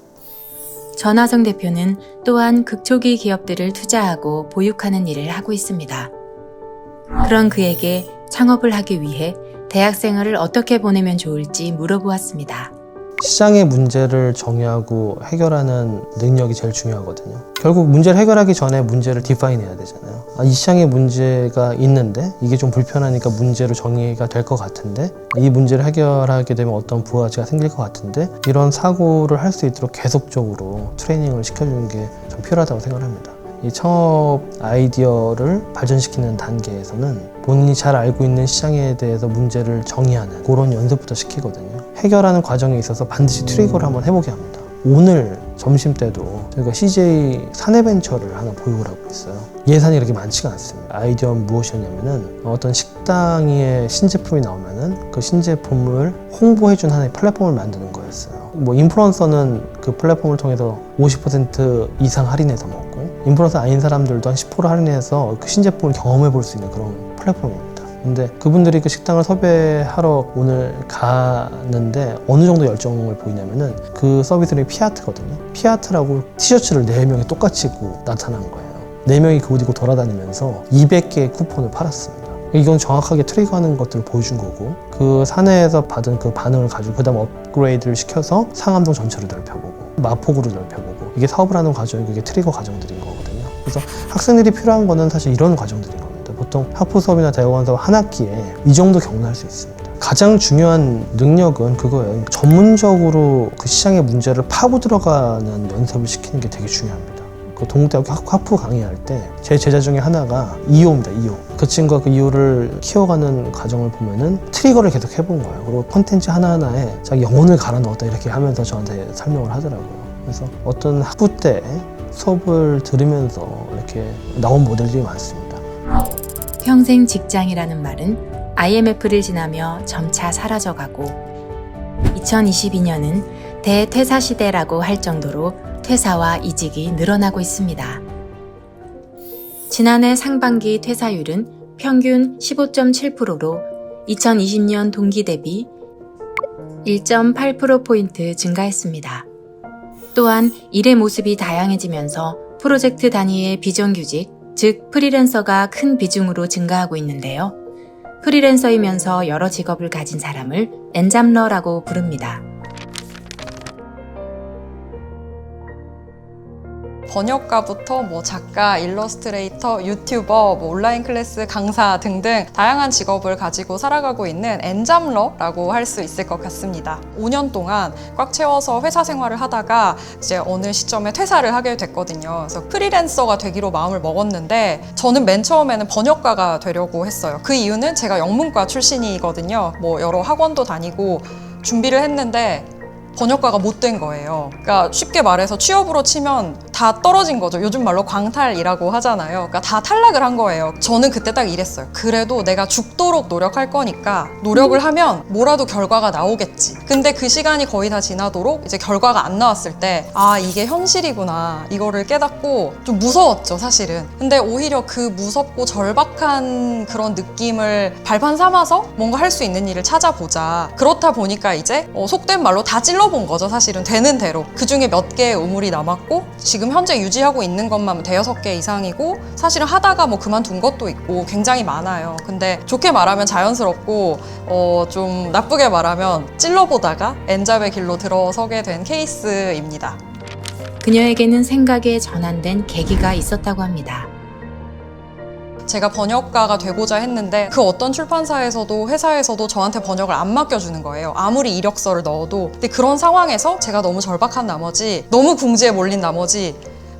[SPEAKER 2] 전화성 대표는 또한 극초기 기업들을 투자하고 보육하는 일을 하고 있습니다. 그런 그에게 창업을 하기 위해 대학생활을 어떻게 보내면 좋을지 물어보았습니다.
[SPEAKER 9] 시장의 문제를 정의하고 해결하는 능력이 제일 중요하거든요. 결국 문제를 해결하기 전에 문제를 디파인 해야 되잖아요. 이 시장에 문제가 있는데 이게 좀 불편하니까 문제로 정의가 될 것 같은데 이 문제를 해결하게 되면 어떤 부가가치가 생길 것 같은데 이런 사고를 할 수 있도록 계속적으로 트레이닝을 시켜주는 게 좀 필요하다고 생각합니다. 이 창업 아이디어를 발전시키는 단계에서는 본인이 잘 알고 있는 시장에 대해서 문제를 정의하는 그런 연습부터 시키거든요. 해결하는 과정에 있어서 반드시 트리거를 한번 해보게 합니다. 오늘 점심 때도 저희가 CJ 사내벤처를 하나 보육을 하고 있어요. 예산이 그렇게 많지가 않습니다. 아이디어는 무엇이었냐면은 어떤 식당의 신제품이 나오면은 그 신제품을 홍보해준 하나의 플랫폼을 만드는 거였어요. 뭐 인플루언서는 그 플랫폼을 통해서 50% 이상 할인해서 먹고 인플루언서 아닌 사람들도 한 10% 할인해서 그 신제품을 경험해 볼 수 있는 그런 플랫폼입니다. 근데 그분들이 그 식당을 섭외하러 오늘 가는데 어느 정도 열정을 보이냐면은 그 서비스는 피아트거든요. 피아트라고 티셔츠를 4명이 똑같이 입고 나타난 거예요. 4명이 그 옷 입고 돌아다니면서 200개의 쿠폰을 팔았습니다. 이건 정확하게 트리거하는 것들을 보여준 거고 그 사내에서 받은 그 반응을 가지고 그 다음 업그레이드를 시켜서 상암동 전체를 넓혀보고 마포구로 넓혀보고 이게 사업을 하는 과정이 그게 트리거 과정들인 거거든요. 그래서 학생들이 필요한 거는 사실 이런 과정들인 겁니다. 보통 학부 수업이나 대학원 수업 한 학기에 이 정도 경험할 수 있습니다. 가장 중요한 능력은 그거예요. 전문적으로 그 시장의 문제를 파고 들어가는 연습을 시키는 게 되게 중요합니다. 그 동국대학교 학부 강의할 때 제 제자 중에 하나가 2호입니다. 2호. 그 친구가 그 2호를 키워가는 과정을 보면은 트리거를 계속 해본 거예요. 그리고 콘텐츠 하나하나에 자기 영혼을 갈아 넣었다 이렇게 하면서 저한테 설명을 하더라고요. 그래서 어떤 학부 때 수업을 들으면서 이렇게 나온 모델들이 많습니다.
[SPEAKER 2] 평생 직장이라는 말은 IMF를 지나며 점차 사라져가고 2022년은 대퇴사 시대라고 할 정도로 퇴사와 이직이 늘어나고 있습니다. 지난해 상반기 퇴사율은 평균 15.7%로 2020년 동기 대비 1.8%포인트 증가했습니다. 또한 일의 모습이 다양해지면서 프로젝트 단위의 비정규직, 즉 프리랜서가 큰 비중으로 증가하고 있는데요. 프리랜서이면서 여러 직업을 가진 사람을 엔잡러라고 부릅니다.
[SPEAKER 10] 번역가부터 뭐 작가, 일러스트레이터, 유튜버, 뭐 온라인 클래스 강사 등등 다양한 직업을 가지고 살아가고 있는 엔잡러라고 할 수 있을 것 같습니다. 5년 동안 꽉 채워서 회사 생활을 하다가 이제 어느 시점에 퇴사를 하게 됐거든요. 그래서 프리랜서가 되기로 마음을 먹었는데 저는 맨 처음에는 번역가가 되려고 했어요. 그 이유는 제가 영문과 출신이거든요. 뭐 여러 학원도 다니고 준비를 했는데 번역가가 못 된 거예요. 그러니까 쉽게 말해서 취업으로 치면 다 떨어진 거죠. 요즘 말로 광탈이라고 하잖아요. 그러니까 다 탈락을 한 거예요. 저는 그때 딱 이랬어요. 그래도 내가 죽도록 노력할 거니까 노력을 하면 뭐라도 결과가 나오겠지. 근데 그 시간이 거의 다 지나도록 이제 결과가 안 나왔을 때 아, 이게 현실이구나. 이거를 깨닫고 좀 무서웠죠, 사실은. 근데 오히려 그 무섭고 절박한 그런 느낌을 발판 삼아서 뭔가 할 수 있는 일을 찾아보자. 그렇다 보니까 이제 속된 말로 다 찔러본 거죠, 사실은. 되는 대로. 그중에 몇 개의 우물이 남았고 지금 현재 유지하고 있는 것만 5-6개 이상이고 사실은 하다가 뭐 그만둔 것도 있고 굉장히 많아요. 근데 좋게 말하면 자연스럽고 좀 나쁘게 말하면 찔러보다가 엔잡의 길로 들어서게 된 케이스입니다.
[SPEAKER 2] 그녀에게는 생각에 전환된 계기가 있었다고 합니다.
[SPEAKER 10] 제가 번역가가 되고자 했는데 그 어떤 출판사에서도 회사에서도 저한테 번역을 안 맡겨주는 거예요. 아무리 이력서를 넣어도. 근데 그런 상황에서 제가 너무 절박한 나머지 너무 궁지에 몰린 나머지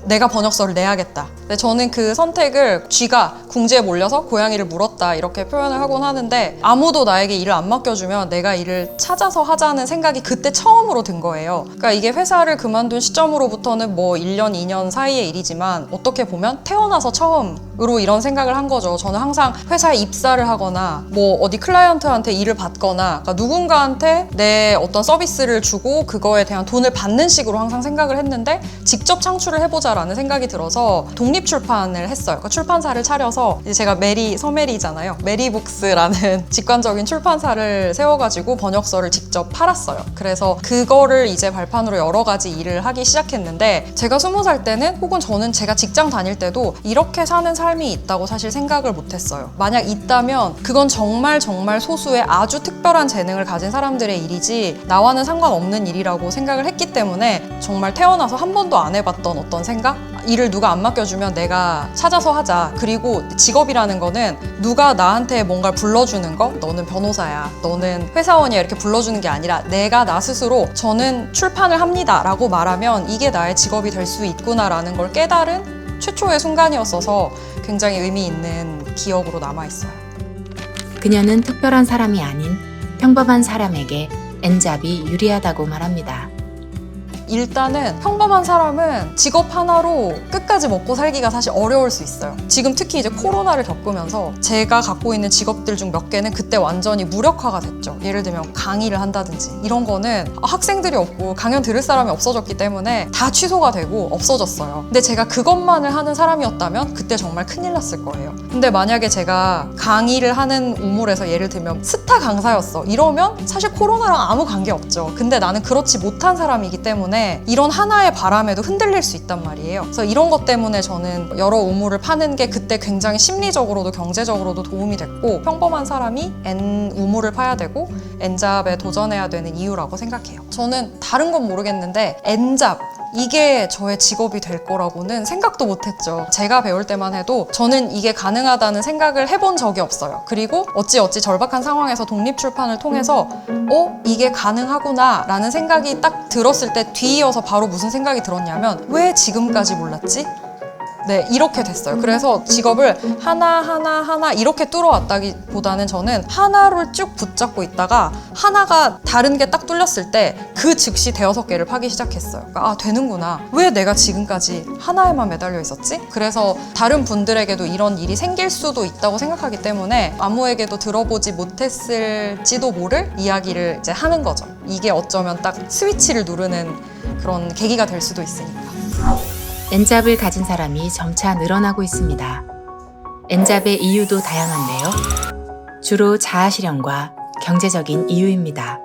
[SPEAKER 10] 내가 번역서를 내야겠다. 근데 저는 그 선택을 쥐가 궁지에 몰려서 고양이를 물었다 이렇게 표현을 하곤 하는데 아무도 나에게 일을 안 맡겨주면 내가 일을 찾아서 하자는 생각이 그때 처음으로 든 거예요. 그러니까 이게 회사를 그만둔 시점으로부터는 뭐 1년, 2년 사이의 일이지만 어떻게 보면 태어나서 처음으로 이런 생각을 한 거죠. 저는 항상 회사에 입사를 하거나 뭐 어디 클라이언트한테 일을 받거나 그러니까 누군가한테 내 어떤 서비스를 주고 그거에 대한 돈을 받는 식으로 항상 생각을 했는데 직접 창출을 해보자라는 생각이 들어서 독립출판을 했어요. 그러니까 출판사를 차려서 이제 제가 서메리잖아요. 메리북스라는 직관적인 출판사를 세워가지고 번역서를 직접 팔았어요. 그래서 그거를 이제 발판으로 여러 가지 일을 하기 시작했는데 제가 20살 때는 혹은 저는 제가 직장 다닐 때도 이렇게 사는 삶이 있다고 사실 생각을 못했어요. 만약 있다면 그건 정말 소수의 아주 특별한 재능을 가진 사람들의 일이지 나와는 상관없는 일이라고 생각을 했기 때문에 정말 태어나서 한 번도 안 해봤던 어떤 생각? 일을 누가 안 맡겨주면 내가 찾아서 하자. 그리고 직업이라는 거는 누가 나한테 뭔가를 불러주는 거? 너는 변호사야. 너는 회사원이야. 이렇게 불러주는 게 아니라 내가 나 스스로 저는 출판을 합니다. 라고 말하면 이게 나의 직업이 될 수 있구나라는 걸 깨달은 최초의 순간이었어서 굉장히 의미 있는 기억으로 남아있어요.
[SPEAKER 2] 그녀는 특별한 사람이 아닌 평범한 사람에게 N잡이 유리하다고 말합니다.
[SPEAKER 10] 일단은 평범한 사람은 직업 하나로 끝까지 먹고 살기가 사실 어려울 수 있어요. 지금 특히 이제 코로나를 겪으면서 제가 갖고 있는 직업들 중 몇 개는 그때 완전히 무력화가 됐죠. 예를 들면 강의를 한다든지 이런 거는 학생들이 없고 강연 들을 사람이 없어졌기 때문에 다 취소가 되고 없어졌어요. 근데 제가 그것만을 하는 사람이었다면 그때 정말 큰일 났을 거예요. 근데 만약에 제가 강의를 하는 우물에서 예를 들면 스타 강사였어 이러면 사실 코로나랑 아무 관계 없죠. 근데 나는 그렇지 못한 사람이기 때문에 이런 하나의 바람에도 흔들릴 수 있단 말이에요. 그래서 이런 것 때문에 저는 여러 우물을 파는 게 그때 굉장히 심리적으로도 경제적으로도 도움이 됐고 평범한 사람이 N 우물을 파야 되고 N잡에 도전해야 되는 이유라고 생각해요. 저는 다른 건 모르겠는데 N잡 이게 저의 직업이 될 거라고는 생각도 못했죠. 제가 배울 때만 해도 저는 이게 가능하다는 생각을 해본 적이 없어요. 그리고 어찌 절박한 상황에서 독립출판을 통해서 이게 가능하구나 라는 생각이 딱 들었을 때 뒤이어서 바로 무슨 생각이 들었냐면 왜 지금까지 몰랐지? 네, 이렇게 됐어요. 그래서 직업을 하나 이렇게 뚫어왔다기보다는 저는 하나를 쭉 붙잡고 있다가 하나가 다른 게 딱 뚫렸을 때 그 즉시 대여섯 개를 파기 시작했어요. 그러니까 되는구나. 왜 내가 지금까지 하나에만 매달려 있었지? 그래서 다른 분들에게도 이런 일이 생길 수도 있다고 생각하기 때문에 아무에게도 들어보지 못했을지도 모를 이야기를 이제 하는 거죠. 이게 어쩌면 딱 스위치를 누르는 그런 계기가 될 수도 있으니까.
[SPEAKER 2] N잡을 가진 사람이 점차 늘어나고 있습니다. N잡의 이유도 다양한데요. 주로 자아실현과 경제적인 이유입니다.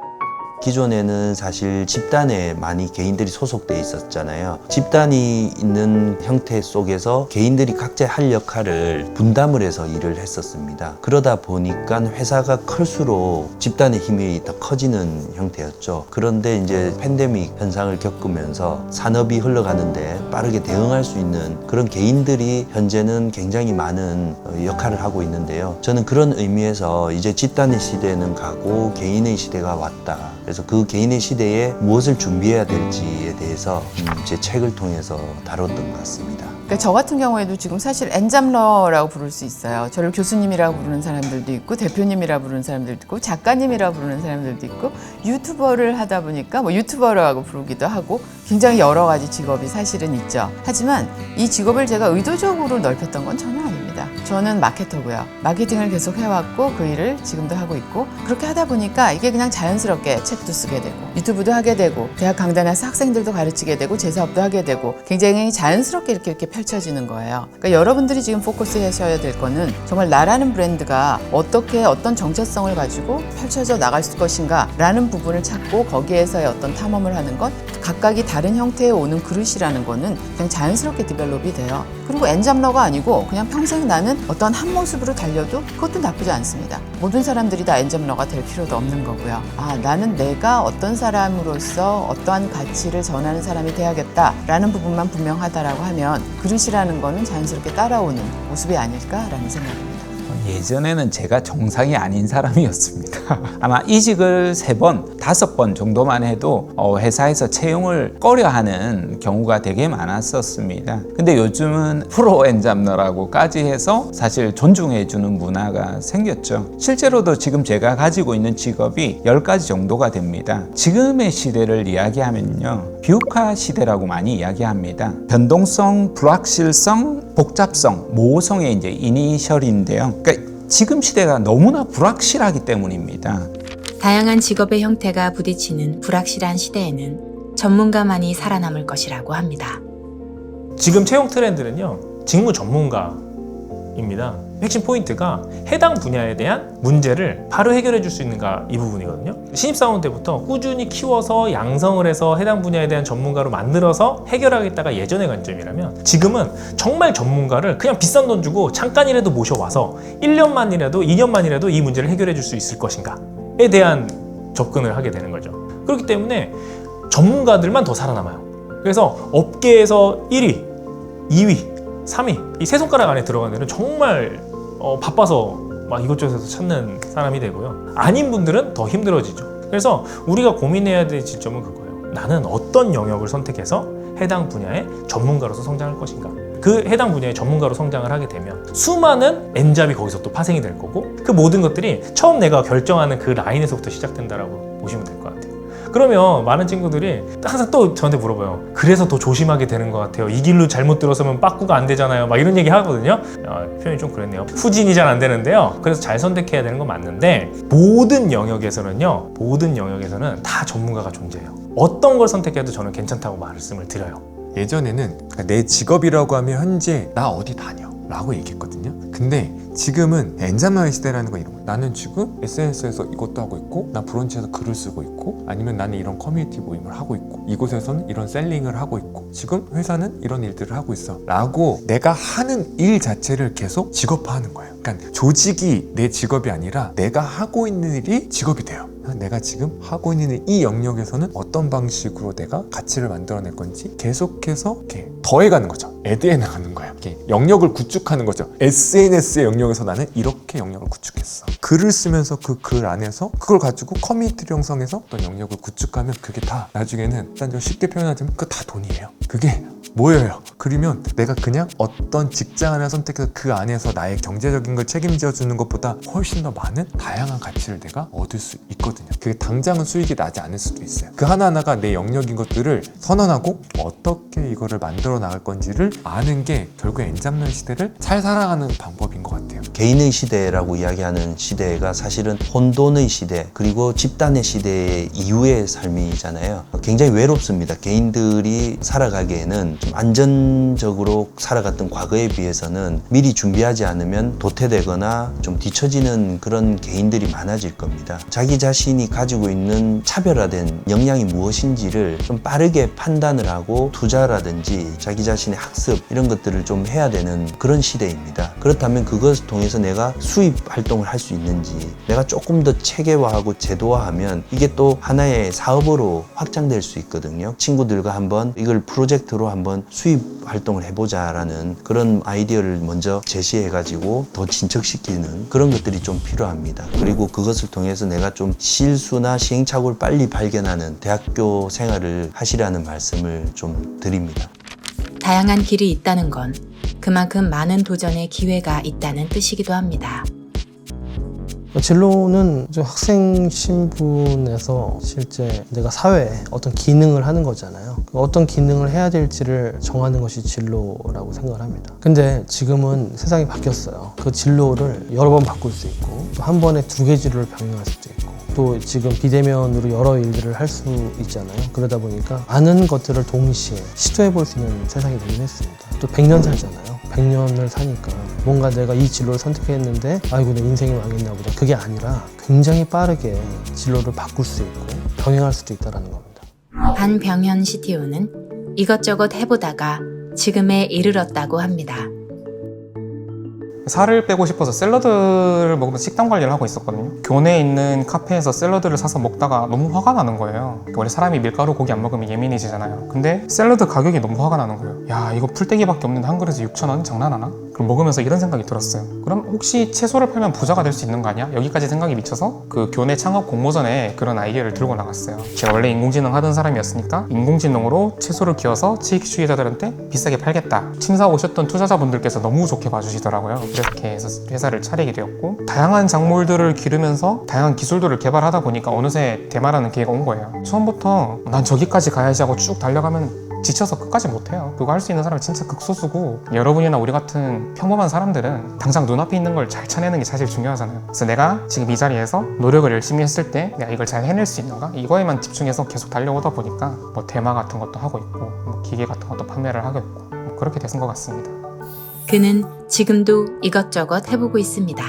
[SPEAKER 11] 기존에는 사실 집단에 많이 개인들이 소속돼 있었잖아요. 집단이 있는 형태 속에서 개인들이 각자 할 역할을 분담을 해서 일을 했었습니다. 그러다 보니까 회사가 클수록 집단의 힘이 더 커지는 형태였죠. 그런데 이제 팬데믹 현상을 겪으면서 산업이 흘러가는데 빠르게 대응할 수 있는 그런 개인들이 현재는 굉장히 많은 역할을 하고 있는데요. 저는 그런 의미에서 이제 집단의 시대는 가고 개인의 시대가 왔다. 그래서 그 개인의 시대에 무엇을 준비해야 될지에 대해서 제 책을 통해서 다뤘던 것 같습니다.
[SPEAKER 5] 그러니까 저 같은 경우에도 지금 사실 N잡러라고 부를 수 있어요. 저를 교수님이라고 부르는 사람들도 있고 대표님이라고 부르는 사람들도 있고 작가님이라고 부르는 사람들도 있고 유튜버를 하다 보니까 뭐 유튜버라고 부르기도 하고 굉장히 여러 가지 직업이 사실은 있죠. 하지만 이 직업을 제가 의도적으로 넓혔던 건 전혀 아닙니다. 저는 마케터고요. 마케팅을 계속 해왔고 그 일을 지금도 하고 있고 그렇게 하다 보니까 이게 그냥 자연스럽게 책도 쓰게 되고 유튜브도 하게 되고 대학 강단에서 학생들도 가르치게 되고 제 사업도 하게 되고 굉장히 자연스럽게 이렇게 펼쳐지는 거예요. 그러니까 여러분들이 지금 포커스 하셔야 될 거는 정말 나라는 브랜드가 어떻게 어떤 정체성을 가지고 펼쳐져 나갈 것인가 라는 부분을 찾고 거기에서의 어떤 탐험을 하는 것 각각이 다른 형태에 오는 그릇이라는 거는 그냥 자연스럽게 디벨롭이 돼요. 그리고 N잡러가 아니고 그냥 평생 나는 어떤 한 모습으로 달려도 그것도 나쁘지 않습니다. 모든 사람들이 다 N잡러가 될 필요도 없는 거고요. 나는 내가 어떤 사람으로서 어떠한 가치를 전하는 사람이 돼야겠다라는 부분만 분명하다라고 하면 그릇이라는 거는 자연스럽게 따라오는 모습이 아닐까라는 생각입니다.
[SPEAKER 12] 예전에는 제가 정상이 아닌 사람이었습니다. 아마 이직을 3번, 5번 정도만 해도 회사에서 채용을 꺼려하는 경우가 되게 많았었습니다. 근데 요즘은 프로 엔잡러라고까지 해서 사실 존중해주는 문화가 생겼죠. 실제로도 지금 제가 가지고 있는 직업이 10가지 정도가 됩니다. 지금의 시대를 이야기하면요, 비우카 시대라고 많이 이야기합니다. 변동성, 불확실성, 복잡성, 모호성의 이제 이니셜인데요. 그러니까 지금 시대가 너무나 불확실하기 때문입니다.
[SPEAKER 2] 다양한 직업의 형태가 부딪히는 불확실한 시대에는 전문가만이 살아남을 것이라고 합니다.
[SPEAKER 4] 지금 채용 트렌드는요, 직무 전문가입니다. 핵심 포인트가 해당 분야에 대한 문제를 바로 해결해 줄 수 있는가, 이 부분이거든요. 신입사원 때부터 꾸준히 키워서 양성을 해서 해당 분야에 대한 전문가로 만들어서 해결하겠다가 예전의 관점이라면, 지금은 정말 전문가를 그냥 비싼 돈 주고 잠깐이라도 모셔와서 1년만이라도 2년만이라도 이 문제를 해결해 줄 수 있을 것인가에 대한 접근을 하게 되는 거죠. 그렇기 때문에 전문가들만 더 살아남아요. 그래서 업계에서 1위, 2위, 3위 이 3손가락 안에 들어가는 데는 정말 바빠서 막 이것저것에서 찾는 사람이 되고요. 아닌 분들은 더 힘들어지죠. 그래서 우리가 고민해야 될 지점은 그거예요. 나는 어떤 영역을 선택해서 해당 분야의 전문가로서 성장할 것인가. 그 해당 분야의 전문가로 성장을 하게 되면 수많은 엔잡이 거기서 또 파생이 될 거고, 그 모든 것들이 처음 내가 결정하는 그 라인에서부터 시작된다라고 보시면 될 것 같아요. 그러면 많은 친구들이 항상 또 저한테 물어봐요. 그래서 더 조심하게 되는 것 같아요. 이 길로 잘못 들어서면 빠꾸가 안 되잖아요. 막 이런 얘기 하거든요. 표현이 좀 그랬네요. 후진이 잘 안 되는데요. 그래서 잘 선택해야 되는 건 맞는데, 모든 영역에서는 다 전문가가 존재해요. 어떤 걸 선택해도 저는 괜찮다고 말씀을 드려요.
[SPEAKER 13] 예전에는 내 직업이라고 하면 현재 나 어디 다녀 라고 얘기했거든요. 근데 지금은 엔잡러의 시대라는 건 이런 거예요. 나는 지금 SNS에서 이것도 하고 있고, 나 브런치에서 글을 쓰고 있고, 아니면 나는 이런 커뮤니티 모임을 하고 있고, 이곳에서는 이런 셀링을 하고 있고, 지금 회사는 이런 일들을 하고 있어 라고 내가 하는 일 자체를 계속 직업화하는 거예요. 그러니까 조직이 내 직업이 아니라 내가 하고 있는 일이 직업이 돼요. 내가 지금 하고 있는 이 영역에서는 어떤 방식으로 내가 가치를 만들어낼 건지 계속해서 이렇게 더해가는 거죠. 애드해 나가는 거예요. 이렇게 영역을 구축하는 거죠. SNS의 영역에서 나는 이렇게 영역을 구축했어. 글을 쓰면서 그 글 안에서 그걸 가지고 커뮤니티를 형성해서 어떤 영역을 구축하면 그게 다 나중에는 일단 좀 쉽게 표현하자면 그거 다 돈이에요. 그게 뭐예요? 그러면 내가 그냥 어떤 직장 하나 선택해서 그 안에서 나의 경제적인 걸 책임져 주는 것보다 훨씬 더 많은 다양한 가치를 내가 얻을 수 있거든요. 그게 당장은 수익이 나지 않을 수도 있어요. 그 하나하나가 내 영역인 것들을 선언하고 어떻게 이거를 만들어 나갈 건지를 아는 게 결국 엔잡러 시대를 잘 살아가는 방법인 것 같아요.
[SPEAKER 11] 개인의 시대라고 이야기하는 시대가 사실은 혼돈의 시대, 그리고 집단의 시대 이후의 삶이잖아요. 굉장히 외롭습니다. 개인들이 살아가기에는 좀 안전적으로 살아갔던 과거에 비해서는 미리 준비하지 않으면 도태되거나 좀 뒤처지는 그런 개인들이 많아질 겁니다. 자기 자신이 가지고 있는 차별화된 역량이 무엇인지를 좀 빠르게 판단을 하고 투자라든지 자기 자신의 학습 이런 것들을 좀 해야 되는 그런 시대입니다. 그렇다면 그것을 통해서 내가 수입 활동을 할 수 있는지, 내가 조금 더 체계화하고 제도화하면 이게 또 하나의 사업으로 확장될 수 있거든요. 친구들과 한번 이걸 프로젝트로 한번 수입 활동을 해보자라는 그런 아이디어를 먼저 제시해가지고 더 진척시키는 그런 것들이 좀 필요합니다. 그리고 그것을 통해서 내가 좀 실수나 시행착오를 빨리 발견하는 대학교 생활을 하시라는 말씀을 좀 드립니다.
[SPEAKER 2] 다양한 길이 있다는 건 그만큼 많은 도전의 기회가 있다는 뜻이기도 합니다.
[SPEAKER 9] 진로는 학생 신분에서 실제 내가 사회에 어떤 기능을 하는 거잖아요. 어떤 기능을 해야 될지를 정하는 것이 진로라고 생각을 합니다. 근데 지금은 세상이 바뀌었어요. 그 진로를 여러 번 바꿀 수 있고, 또 한 번에 2개 진로를 병행할 수도 있고, 또 지금 비대면으로 여러 일들을 할 수 있잖아요. 그러다 보니까 많은 것들을 동시에 시도해 볼 수 있는 세상이 되긴 했습니다. 또 100년 살잖아요. 100년을 사니까 뭔가 내가 이 진로를 선택했는데 아이고 내 인생이 망했나 보다, 그게 아니라 굉장히 빠르게 진로를 바꿀 수 있고 병행할 수도 있다는 겁니다.
[SPEAKER 2] 한병현 CTO는 이것저것 해보다가 지금에 이르렀다고 합니다.
[SPEAKER 14] 살을 빼고 싶어서 샐러드를 먹으면서 식단 관리를 하고 있었거든요. 교내에 있는 카페에서 샐러드를 사서 먹다가 너무 화가 나는 거예요. 원래 사람이 밀가루 고기 안 먹으면 예민해지잖아요. 근데 샐러드 가격이 너무 화가 나는 거예요. 야, 이거 풀떼기밖에 없는데 한 그릇에 6,000원? 장난하나? 그럼 먹으면서 이런 생각이 들었어요. 그럼 혹시 채소를 팔면 부자가 될 수 있는 거 아니야? 여기까지 생각이 미쳐서 그 교내 창업 공모전에 그런 아이디어를 들고 나갔어요. 제가 원래 인공지능 하던 사람이었으니까 인공지능으로 채소를 키워서 지식주의자들한테 비싸게 팔겠다. 심사 오셨던 투자자분들께서 너무 좋게 봐주시더라고요. 그렇게 해서 회사를 차리게 되었고, 다양한 작물들을 기르면서 다양한 기술들을 개발하다 보니까 어느새 대마라는 기회가 온 거예요. 처음부터 난 저기까지 가야지 하고 쭉 달려가면 지쳐서 끝까지 못해요. 그거 할 수 있는 사람은 진짜 극소수고, 여러분이나 우리 같은 평범한 사람들은 당장 눈앞에 있는 걸 잘 찾아내는 게 사실 중요하잖아요. 그래서 내가 지금 이 자리에서 노력을 열심히 했을 때 내가 이걸 잘 해낼 수 있는가? 이거에만 집중해서 계속 달려오다 보니까 뭐 대마 같은 것도 하고 있고, 뭐 기계 같은 것도 판매를 하고 있고, 뭐 그렇게 되는 것 같습니다.
[SPEAKER 2] 그는 지금도 이것저것 해보고 있습니다.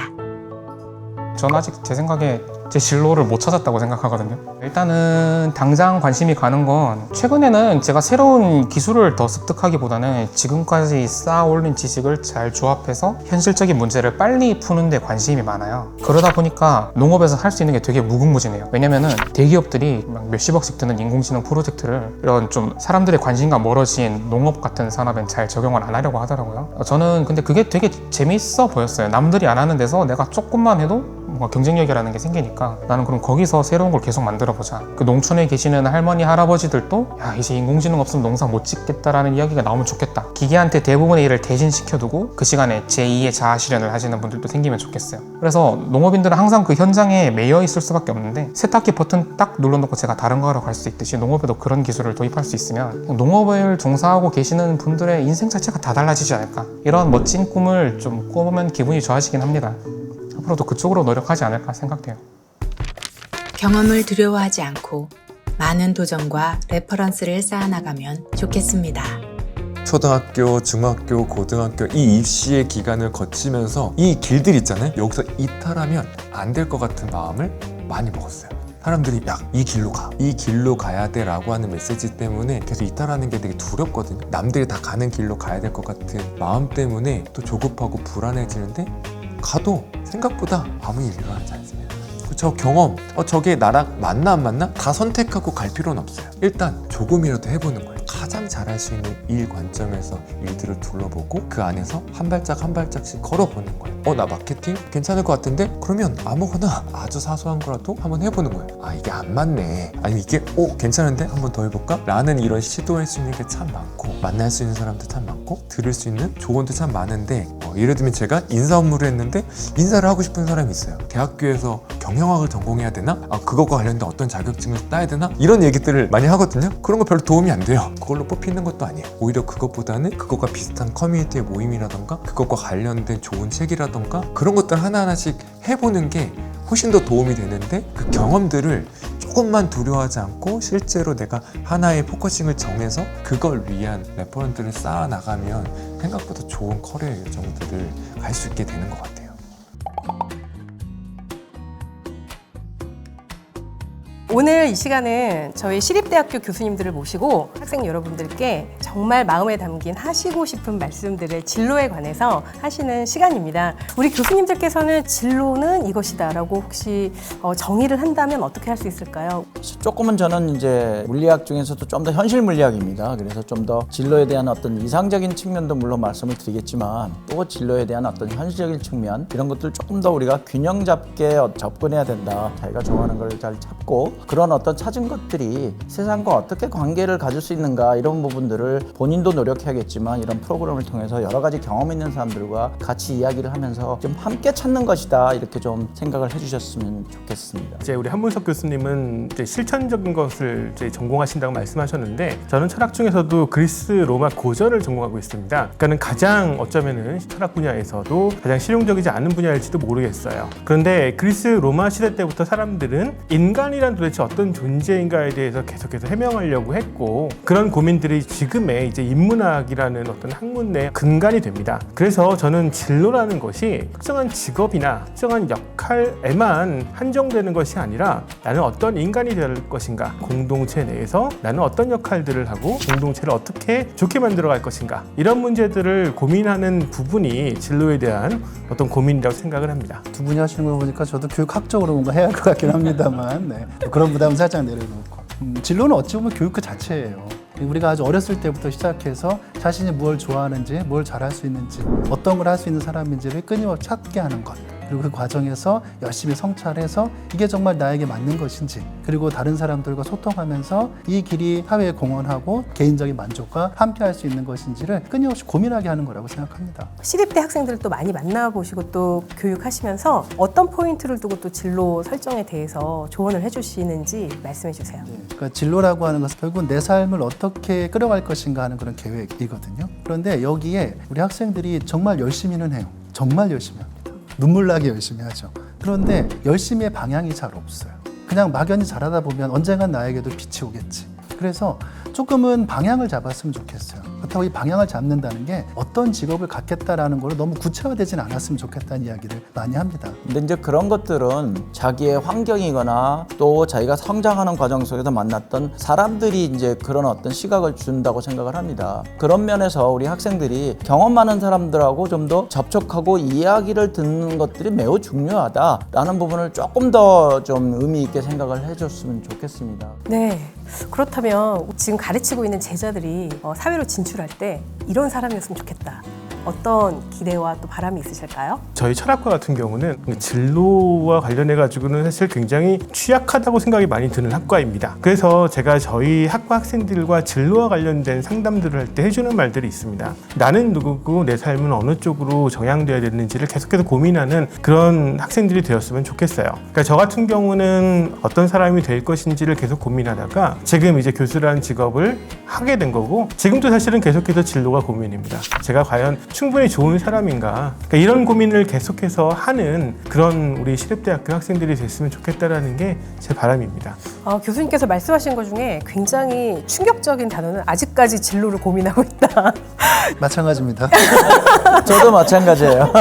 [SPEAKER 14] 전 아직 제 생각에 제 진로를 못 찾았다고 생각하거든요. 일단은 당장 관심이 가는 건, 최근에는 제가 새로운 기술을 더 습득하기보다는 지금까지 쌓아 올린 지식을 잘 조합해서 현실적인 문제를 빨리 푸는 데 관심이 많아요. 그러다 보니까 농업에서 할 수 있는 게 되게 무궁무진해요. 왜냐면은 대기업들이 막 몇십억씩 드는 인공지능 프로젝트를 이런 좀 사람들의 관심과 멀어진 농업 같은 산업엔 잘 적용을 안 하려고 하더라고요. 저는 근데 그게 되게 재밌어 보였어요. 남들이 안 하는 데서 내가 조금만 해도 뭔가 경쟁력이라는 게 생기니까, 나는 그럼 거기서 새로운 걸 계속 만들어보자. 그 농촌에 계시는 할머니 할아버지들도 야, 이제 인공지능 없으면 농사 못 짓겠다라는 이야기가 나오면 좋겠다. 기계한테 대부분의 일을 대신 시켜두고 그 시간에 제2의 자아실현을 하시는 분들도 생기면 좋겠어요. 그래서 농업인들은 항상 그 현장에 매여 있을 수밖에 없는데, 세탁기 버튼 딱 눌러놓고 제가 다른 거 하러 갈 수 있듯이 농업에도 그런 기술을 도입할 수 있으면 농업을 종사하고 계시는 분들의 인생 자체가 다 달라지지 않을까. 이런 멋진 꿈을 좀 꿔보면 기분이 좋아지긴 합니다. 앞으로도 그쪽으로 노력하지 않을까 생각돼요.
[SPEAKER 2] 경험을 두려워하지 않고 많은 도전과 레퍼런스를 쌓아나가면 좋겠습니다.
[SPEAKER 13] 초등학교, 중학교, 고등학교 이 입시의 기간을 거치면서 이 길들 있잖아요. 여기서 이탈하면 안 될 것 같은 마음을 많이 먹었어요. 사람들이 야, 이 길로 가, 이 길로 가야 돼 라고 하는 메시지 때문에 계속 이탈하는 게 되게 두렵거든요. 남들이 다 가는 길로 가야 될 것 같은 마음 때문에 또 조급하고 불안해지는데, 가도 생각보다 아무 일이 일어나지 않습니다. 저 경험, 저게 나랑 맞나 안 맞나? 다 선택하고 갈 필요는 없어요. 일단 조금이라도 해보는 거예요. 가장 잘할 수 있는 일 관점에서 일들을 둘러보고 그 안에서 한 발짝 한 발짝씩 걸어보는 거예요. 나 마케팅 괜찮을 것 같은데? 그러면 아무거나 아주 사소한 거라도 한번 해보는 거예요. 아, 이게 안 맞네. 아니 이게 괜찮은데? 한번 더 해볼까? 라는 이런 시도할 수 있는 게 참 많고, 만날 수 있는 사람도 참 많고, 들을 수 있는 조언도 참 많은데, 예를 들면 제가 인사 업무를 했는데 인사를 하고 싶은 사람이 있어요. 대학교에서 경영학을 전공해야 되나? 그것과 관련된 어떤 자격증을 따야 되나? 이런 얘기들을 많이 하거든요. 그런 거 별로 도움이 안 돼요. 그걸로 뽑히는 것도 아니에요. 오히려 그것보다는 그것과 비슷한 커뮤니티의 모임이라던가, 그것과 관련된 좋은 책이라던가, 그런 것들 하나하나씩 해보는 게 훨씬 더 도움이 되는데, 그 경험들을 조금만 두려워하지 않고 실제로 내가 하나의 포커싱을 정해서 그걸 위한 레퍼런트를 쌓아 나가면 생각보다 좋은 커리어 일정들을 갈 수 있게 되는 것 같아요.
[SPEAKER 15] 오늘 이 시간은 저희 시립대학교 교수님들을 모시고 학생 여러분들께 정말 마음에 담긴 하시고 싶은 말씀들을 진로에 관해서 하시는 시간입니다. 우리 교수님들께서는 진로는 이것이다 라고 혹시 정의를 한다면 어떻게 할 수 있을까요?
[SPEAKER 16] 조금은 저는 이제 물리학 중에서도 좀 더 현실 물리학입니다. 그래서 좀 더 진로에 대한 어떤 이상적인 측면도 물론 말씀을 드리겠지만, 또 진로에 대한 어떤 현실적인 측면, 이런 것들 조금 더 우리가 균형 잡게 접근해야 된다. 자기가 좋아하는 걸 잘 찾고, 그런 어떤 찾은 것들이 세상과 어떻게 관계를 가질 수 있는가, 이런 부분들을 본인도 노력해야겠지만 이런 프로그램을 통해서 여러 가지 경험 있는 사람들과 같이 이야기를 하면서 좀 함께 찾는 것이다, 이렇게 좀 생각을 해주셨으면 좋겠습니다.
[SPEAKER 4] 이제 우리 한문석 교수님은 이제 실천적인 것을 이제 전공하신다고 말씀하셨는데, 저는 철학 중에서도 그리스 로마 고전을 전공하고 있습니다. 그러니까는 가장 어쩌면은 철학 분야에서도 가장 실용적이지 않은 분야일지도 모르겠어요. 그런데 그리스 로마 시대 때부터 사람들은 인간이란 도대체 도대체 어떤 존재인가에 대해서 계속해서 해명하려고 했고 그런 고민들이 지금의 이제 인문학이라는 어떤 학문 내 근간이 됩니다. 그래서 저는 진로라는 것이 특정한 직업이나 특정한 역할에만 한정되는 것이 아니라 나는 어떤 인간이 될 것인가, 공동체 내에서 나는 어떤 역할들을 하고 공동체를 어떻게 좋게 만들어갈 것인가, 이런 문제들을 고민하는 부분이 진로에 대한 어떤 고민이라고 생각을 합니다.
[SPEAKER 17] 두 분이 하시는 걸 보니까 저도 교육학적으로 뭔가 해야 할 것 같긴 합니다만 네. 그런 부담은 살짝 내려놓고 진로는 어찌 보면 교육 그 자체예요. 우리가 아주 어렸을 때부터 시작해서 자신이 뭘 좋아하는지, 뭘 잘할 수 있는지, 어떤 걸 할 수 있는 사람인지를 끊임없이 찾게 하는 것. 그리고 그 과정에서 열심히 성찰해서 이게 정말 나에게 맞는 것인지, 그리고 다른 사람들과 소통하면서 이 길이 사회에 공헌하고 개인적인 만족과 함께 할 수 있는 것인지를 끊임없이 고민하게 하는 거라고 생각합니다.
[SPEAKER 15] 시립대 학생들을 또 많이 만나보시고 또 교육하시면서 어떤 포인트를 두고 또 진로 설정에 대해서 조언을 해주시는지 말씀해 주세요.
[SPEAKER 17] 그러니까 진로라고 하는 것은 결국 내 삶을 어떻게 끌어갈 것인가 하는 그런 계획이거든요. 그런데 여기에 우리 학생들이 정말 열심히는 해요. 정말 열심히 합니다. 눈물 나게 열심히 하죠. 그런데 열심히의 방향이 잘 없어요. 그냥 막연히 잘하다 보면 언젠간 나에게도 빛이 오겠지. 그래서 조금은 방향을 잡았으면 좋겠어요. 그렇다고 이 방향을 잡는다는 게 어떤 직업을 갖겠다라는 걸 너무 구체화되진 않았으면 좋겠다는 이야기를 많이 합니다.
[SPEAKER 16] 근데 이제 그런 것들은 자기의 환경이거나 또 자기가 성장하는 과정 속에서 만났던 사람들이 이제 그런 어떤 시각을 준다고 생각을 합니다. 그런 면에서 우리 학생들이 경험 많은 사람들하고 좀 더 접촉하고 이야기를 듣는 것들이 매우 중요하다라는 부분을 조금 더 좀 의미 있게 생각을 해줬으면 좋겠습니다.
[SPEAKER 15] 네. 그렇다면 지금 가르치고 있는 제자들이 사회로 진출할 때 이런 사람이었으면 좋겠다. 어떤 기대와 또 바람이 있으실까요?
[SPEAKER 4] 저희 철학과 같은 경우는 진로와 관련해 가지고는 사실 굉장히 취약하다고 생각이 많이 드는 학과입니다. 그래서 제가 저희 학과 학생들과 진로와 관련된 상담들을 할 때 해주는 말들이 있습니다. 나는 누구고 내 삶은 어느 쪽으로 정향되어야 되는지를 계속해서 고민하는 그런 학생들이 되었으면 좋겠어요. 그러니까 저 같은 경우는 어떤 사람이 될 것인지를 계속 고민하다가 지금 이제 교수라는 직업을 하게 된 거고, 지금도 사실은 계속해서 진로가 고민입니다. 제가 과연 충분히 좋은 사람인가, 그러니까 이런 고민을 계속해서 하는 그런 우리 시립대학교 학생들이 됐으면 좋겠다라는 게 제 바람입니다.
[SPEAKER 15] 교수님께서 말씀하신 것 중에 굉장히 충격적인 단어는 아직까지 진로를 고민하고 있다.
[SPEAKER 17] 마찬가지입니다.
[SPEAKER 16] 저도 마찬가지예요.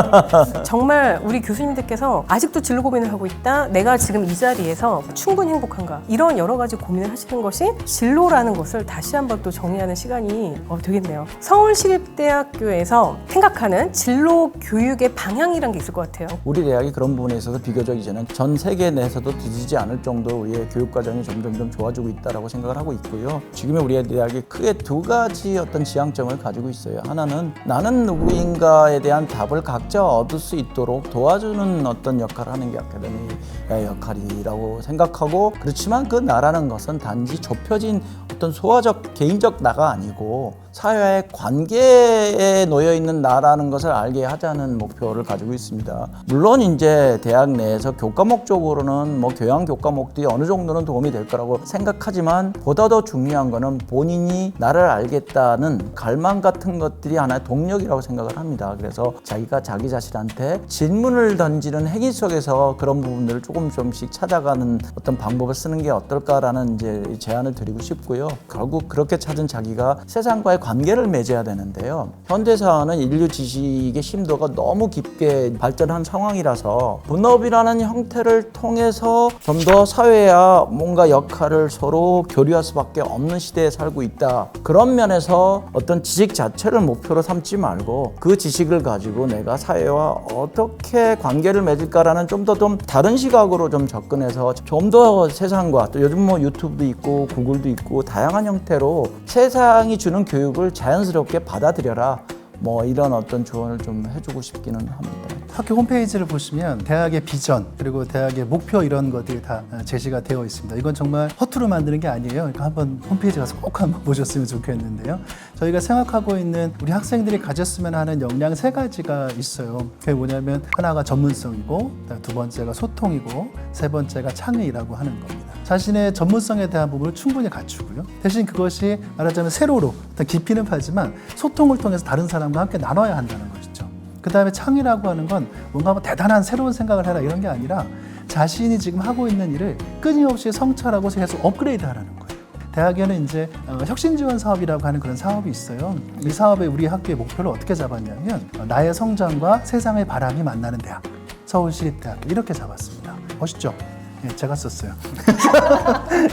[SPEAKER 15] 정말 우리 교수님들께서 아직도 진로 고민을 하고 있다. 내가 지금 이 자리에서 충분히 행복한가. 이런 여러 가지 고민을 하시는 것이 진로라는 것을 다시 한번 또 정의하는 시간이 되겠네요. 서울시립대학교에서 생각하는 진로 교육의 방향이란 게 있을 것 같아요.
[SPEAKER 16] 우리 대학이 그런 부분에 있어서 비교적 이제는 전 세계 내에서도 뒤지지 않을 정도로 우리의 교육 과정이 점점 좋아지고 있다고 생각을 하고 있고요. 지금의 우리의 대학이 크게 두 가지 어떤 지향점을 가지고 있어요. 하나는 나는 누구인가에 대한 답을 각자 얻을 수 있도록 도와주는 어떤 역할을 하는 게 아카데미의 역할이라고 생각하고, 그렇지만 그 나라는 것은 단지 좁혀진 어떤 소화적 개인적 나가 아니고 사회의 관계에 놓여 있는 나라는 것을 알게 하자는 목표를 가지고 있습니다. 물론 이제 대학 내에서 교과목적으로는 뭐 교양 교과목들이 어느 정도는 도움이 될 거라고 생각하지만, 보다 더 중요한 거는 본인이 나를 알겠다는 갈망 같은 것들이 하나의 동력이라고 생각을 합니다. 그래서 자기가 자기 자신한테 질문을 던지는 행위 속에서 그런 부분들을 조금씩 찾아가는 어떤 방법을 쓰는 게 어떨까라는 이제 제안을 드리고 싶고요. 결국 그렇게 찾은 자기가 세상과의 관계를 맺어야 되는데요. 현대사회는 인류 지식의 심도가 너무 깊게 발전한 상황이라서 본업이라는 형태를 통해서 좀 더 사회와 뭔가 역할을 서로 교류할 수밖에 없는 시대에 살고 있다. 그런 면에서 어떤 지식 자체를 목표로 삼지 말고 그 지식을 가지고 내가 사회와 어떻게 관계를 맺을까라는 좀 다른 시각으로 좀 접근해서 좀 더 세상과, 또 요즘 뭐 유튜브도 있고 구글도 있고 다양한 형태로 세상이 주는 교육을 자연스럽게 받아들여라. 뭐 이런 어떤 조언을 좀 해주고 싶기는 합니다.
[SPEAKER 17] 학교 홈페이지를 보시면 대학의 비전 그리고 대학의 목표 이런 것들이 다 제시가 되어 있습니다. 이건 정말 허투루 만드는 게 아니에요. 그러니까 한번 홈페이지 가서 꼭 한번 보셨으면 좋겠는데요. 저희가 생각하고 있는 우리 학생들이 가졌으면 하는 역량 3가지가 있어요. 그게 뭐냐면 하나가 전문성이고, 두 번째가 소통이고, 세 번째가 창의라고 하는 겁니다. 자신의 전문성에 대한 부분을 충분히 갖추고요. 대신 그것이 말하자면 세로로 깊이는 파지만 소통을 통해서 다른 사람과 함께 나눠야 한다는 것이죠. 그 다음에 창의라고 하는 건 뭔가 뭐 대단한 새로운 생각을 해라 이런 게 아니라 자신이 지금 하고 있는 일을 끊임없이 성찰하고 계속 업그레이드 하라는 거예요. 대학에는 이제 혁신지원 사업이라고 하는 그런 사업이 있어요. 이 사업에 우리 학교의 목표를 어떻게 잡았냐면 나의 성장과 세상의 바람이 만나는 대학, 서울시립대학교 이렇게 잡았습니다. 멋있죠? 네, 제가 썼어요.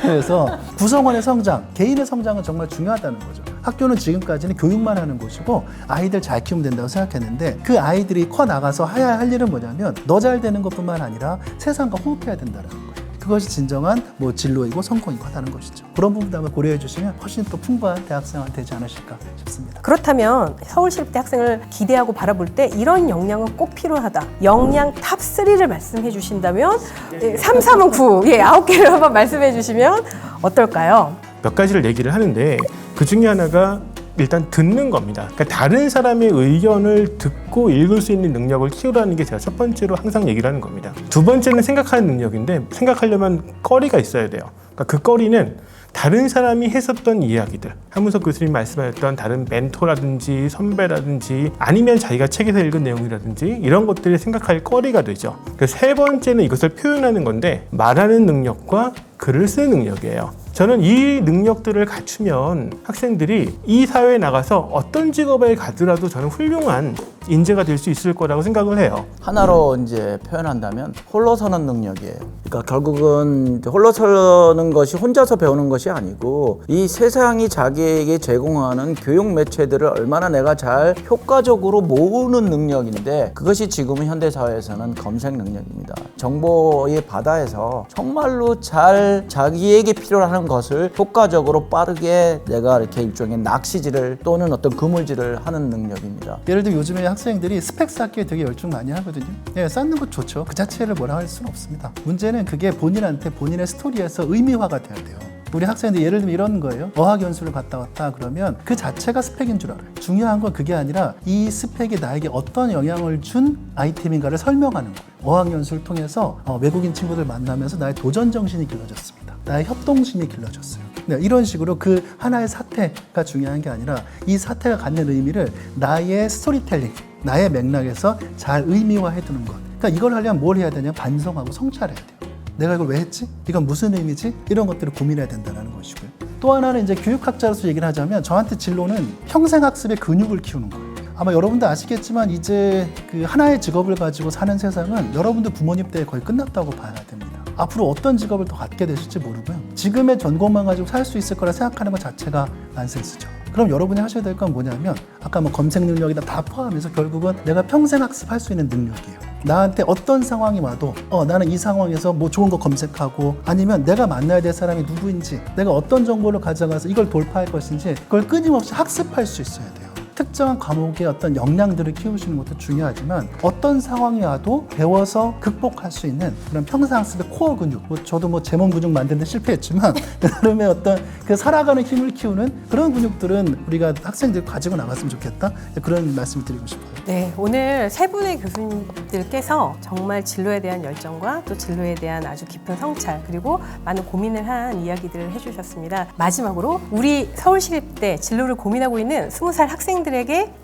[SPEAKER 17] 그래서 구성원의 성장, 개인의 성장은 정말 중요하다는 거죠. 학교는 지금까지는 교육만 하는 곳이고 아이들 잘 키우면 된다고 생각했는데 그 아이들이 커 나가서 해야 할 일은 뭐냐면 너 잘 되는 것뿐만 아니라 세상과 호흡해야 된다는 거예요. 그것이 진정한 뭐 진로이고 성공이고 하다는 것이죠. 그런 부분도 한번 고려해 주시면 훨씬 더 풍부한 대학생활 되지 않으실까 싶습니다.
[SPEAKER 15] 그렇다면 서울시립대 학생을 기대하고 바라볼 때 이런 역량은 꼭 필요하다. 역량 탑 3를 말씀해 주신다면 3, 3은 9, 9개를 한번 말씀해 주시면 어떨까요?
[SPEAKER 4] 몇 가지를 얘기를 하는데 그 중에 하나가 일단 듣는 겁니다. 그러니까 다른 사람의 의견을 듣고 읽을 수 있는 능력을 키우라는 게 제가 첫 번째로 항상 얘기를 하는 겁니다. 두 번째는 생각하는 능력인데 생각하려면 거리가 있어야 돼요. 그러니까 그 거리는 다른 사람이 했었던 이야기들, 한문석 교수님 말씀하셨던 다른 멘토라든지 선배라든지 아니면 자기가 책에서 읽은 내용이라든지 이런 것들을 생각할 거리가 되죠. 세 번째는 이것을 표현하는 건데 말하는 능력과 글을 쓰는 능력이에요. 저는 이 능력들을 갖추면 학생들이 이 사회에 나가서 어떤 직업에 가더라도 저는 훌륭한 인재가 될 수 있을 거라고 생각을 해요.
[SPEAKER 16] 하나로 이제 표현한다면 홀로 서는 능력이에요. 그러니까 결국은 홀로 서는 것이 혼자서 배우는 것이 아니고 이 세상이 자기에게 제공하는 교육 매체들을 얼마나 내가 잘 효과적으로 모으는 능력인데 그것이 지금은 현대 사회에서는 검색 능력입니다. 정보의 바다에서 정말로 잘 자기에게 필요한 것을 효과적으로 빠르게 내가 이렇게 일종의 낚시질을 또는 어떤 그물질을 하는 능력입니다.
[SPEAKER 17] 예를 들면 요즘에 학생들이 스펙 쌓기에 되게 열중 많이 하거든요. 네, 쌓는 것 좋죠. 그 자체를 뭐라 할 수는 없습니다. 문제는 그게 본인한테 본인의 스토리에서 의미화가 돼야 돼요. 우리 학생들이 예를 들면 이런 거예요. 어학연수를 갔다 왔다 그러면 그 자체가 스펙인 줄 알아요. 중요한 건 그게 아니라 이 스펙이 나에게 어떤 영향을 준 아이템인가를 설명하는 거예요. 어학연수를 통해서 외국인 친구들 만나면서 나의 도전 정신이 길러졌습니다. 나의 협동심이 길러졌어요. 네, 이런 식으로 그 하나의 사태가 중요한 게 아니라 이 사태가 갖는 의미를 나의 스토리텔링, 나의 맥락에서 잘 의미화해 두는 것. 그러니까 이걸 하려면 뭘 해야 되냐? 반성하고 성찰해야 돼요. 내가 이걸 왜 했지? 이건 무슨 의미지? 이런 것들을 고민해야 된다는 것이고요. 또 하나는 이제 교육학자로서 얘기를 하자면 저한테 진로는 평생학습의 근육을 키우는 거예요. 아마 여러분도 아시겠지만 이제 그 하나의 직업을 가지고 사는 세상은 여러분들 부모님 때 거의 끝났다고 봐야 됩니다. 앞으로 어떤 직업을 더 갖게 되실지 모르고요. 지금의 전공만 가지고 살 수 있을 거라 생각하는 것 자체가 난센스죠. 그럼 여러분이 하셔야 될 건 뭐냐면 아까 뭐 검색 능력이나 다 포함해서 결국은 내가 평생 학습할 수 있는 능력이에요. 나한테 어떤 상황이 와도 나는 이 상황에서 뭐 좋은 거 검색하고 아니면 내가 만나야 될 사람이 누구인지 내가 어떤 정보를 가져가서 이걸 돌파할 것인지 그걸 끊임없이 학습할 수 있어야 돼요. 특정한 과목의 어떤 역량들을 키우시는 것도 중요하지만 어떤 상황이 와도 배워서 극복할 수 있는 그런 평생학습의 코어 근육, 저도 뭐 제 몸 근육 만드는 데 실패했지만 나름의 어떤 그 살아가는 힘을 키우는 그런 근육들은 우리가 학생들 가지고 나갔으면 좋겠다, 그런 말씀을 드리고 싶어요.
[SPEAKER 15] 네, 오늘 세 분의 교수님들께서 정말 진로에 대한 열정과 또 진로에 대한 아주 깊은 성찰 그리고 많은 고민을 한 이야기들을 해주셨습니다. 마지막으로 우리 서울시립대 진로를 고민하고 있는 20살 학생들에게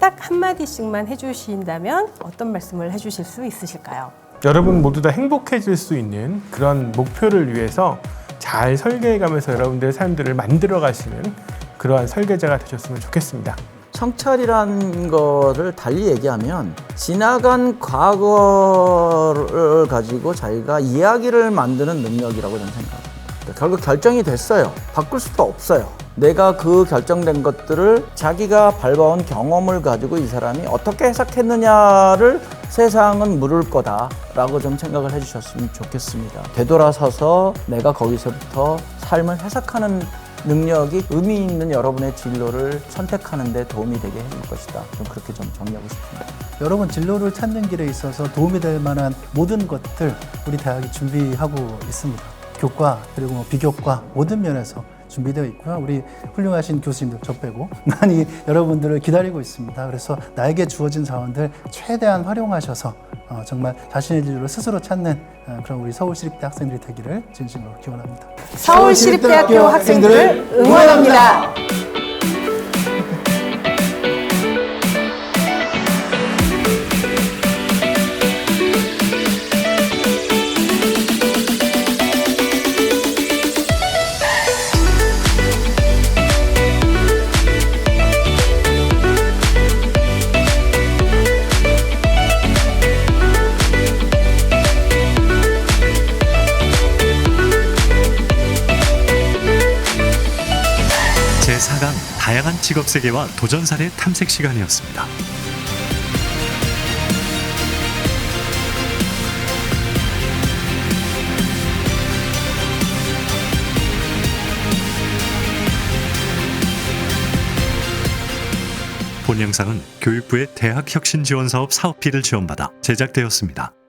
[SPEAKER 15] 딱 한마디씩만 해주신다면 어떤 말씀을 해주실 수 있으실까요?
[SPEAKER 4] 여러분 모두 다 행복해질 수 있는 그런 목표를 위해서 잘 설계해가면서 여러분들의 삶들을 만들어 가시는 그러한 설계자가 되셨으면 좋겠습니다.
[SPEAKER 16] 성찰이라는 거를 달리 얘기하면 지나간 과거를 가지고 자기가 이야기를 만드는 능력이라고 저는 생각합니다. 결국 결정이 됐어요. 바꿀 수도 없어요. 내가 그 결정된 것들을 자기가 밟아온 경험을 가지고 이 사람이 어떻게 해석했느냐를 세상은 물을 거다라고 좀 생각을 해주셨으면 좋겠습니다. 되돌아서서 내가 거기서부터 삶을 해석하는 능력이 의미 있는 여러분의 진로를 선택하는 데 도움이 되게 해줄 것이다. 좀 그렇게 좀 정리하고 싶습니다.
[SPEAKER 17] 여러분 진로를 찾는 길에 있어서 도움이 될 만한 모든 것들 우리 대학이 준비하고 있습니다. 교과 그리고 뭐 비교과 모든 면에서 준비되어 있고요. 우리 훌륭하신 교수님들 저 빼고 많이 여러분들을 기다리고 있습니다. 그래서 나에게 주어진 자원들 최대한 활용하셔서 정말 자신의 진로를 스스로 찾는 그런 우리 서울시립대 학생들이 되기를 진심으로 기원합니다.
[SPEAKER 15] 서울시립대학교 학생들을 응원합니다.
[SPEAKER 1] 제4강 다양한 직업 세계와 도전 사례 탐색 시간이었습니다. 본 영상은 교육부의 대학혁신지원사업 사업비를 지원받아 제작되었습니다.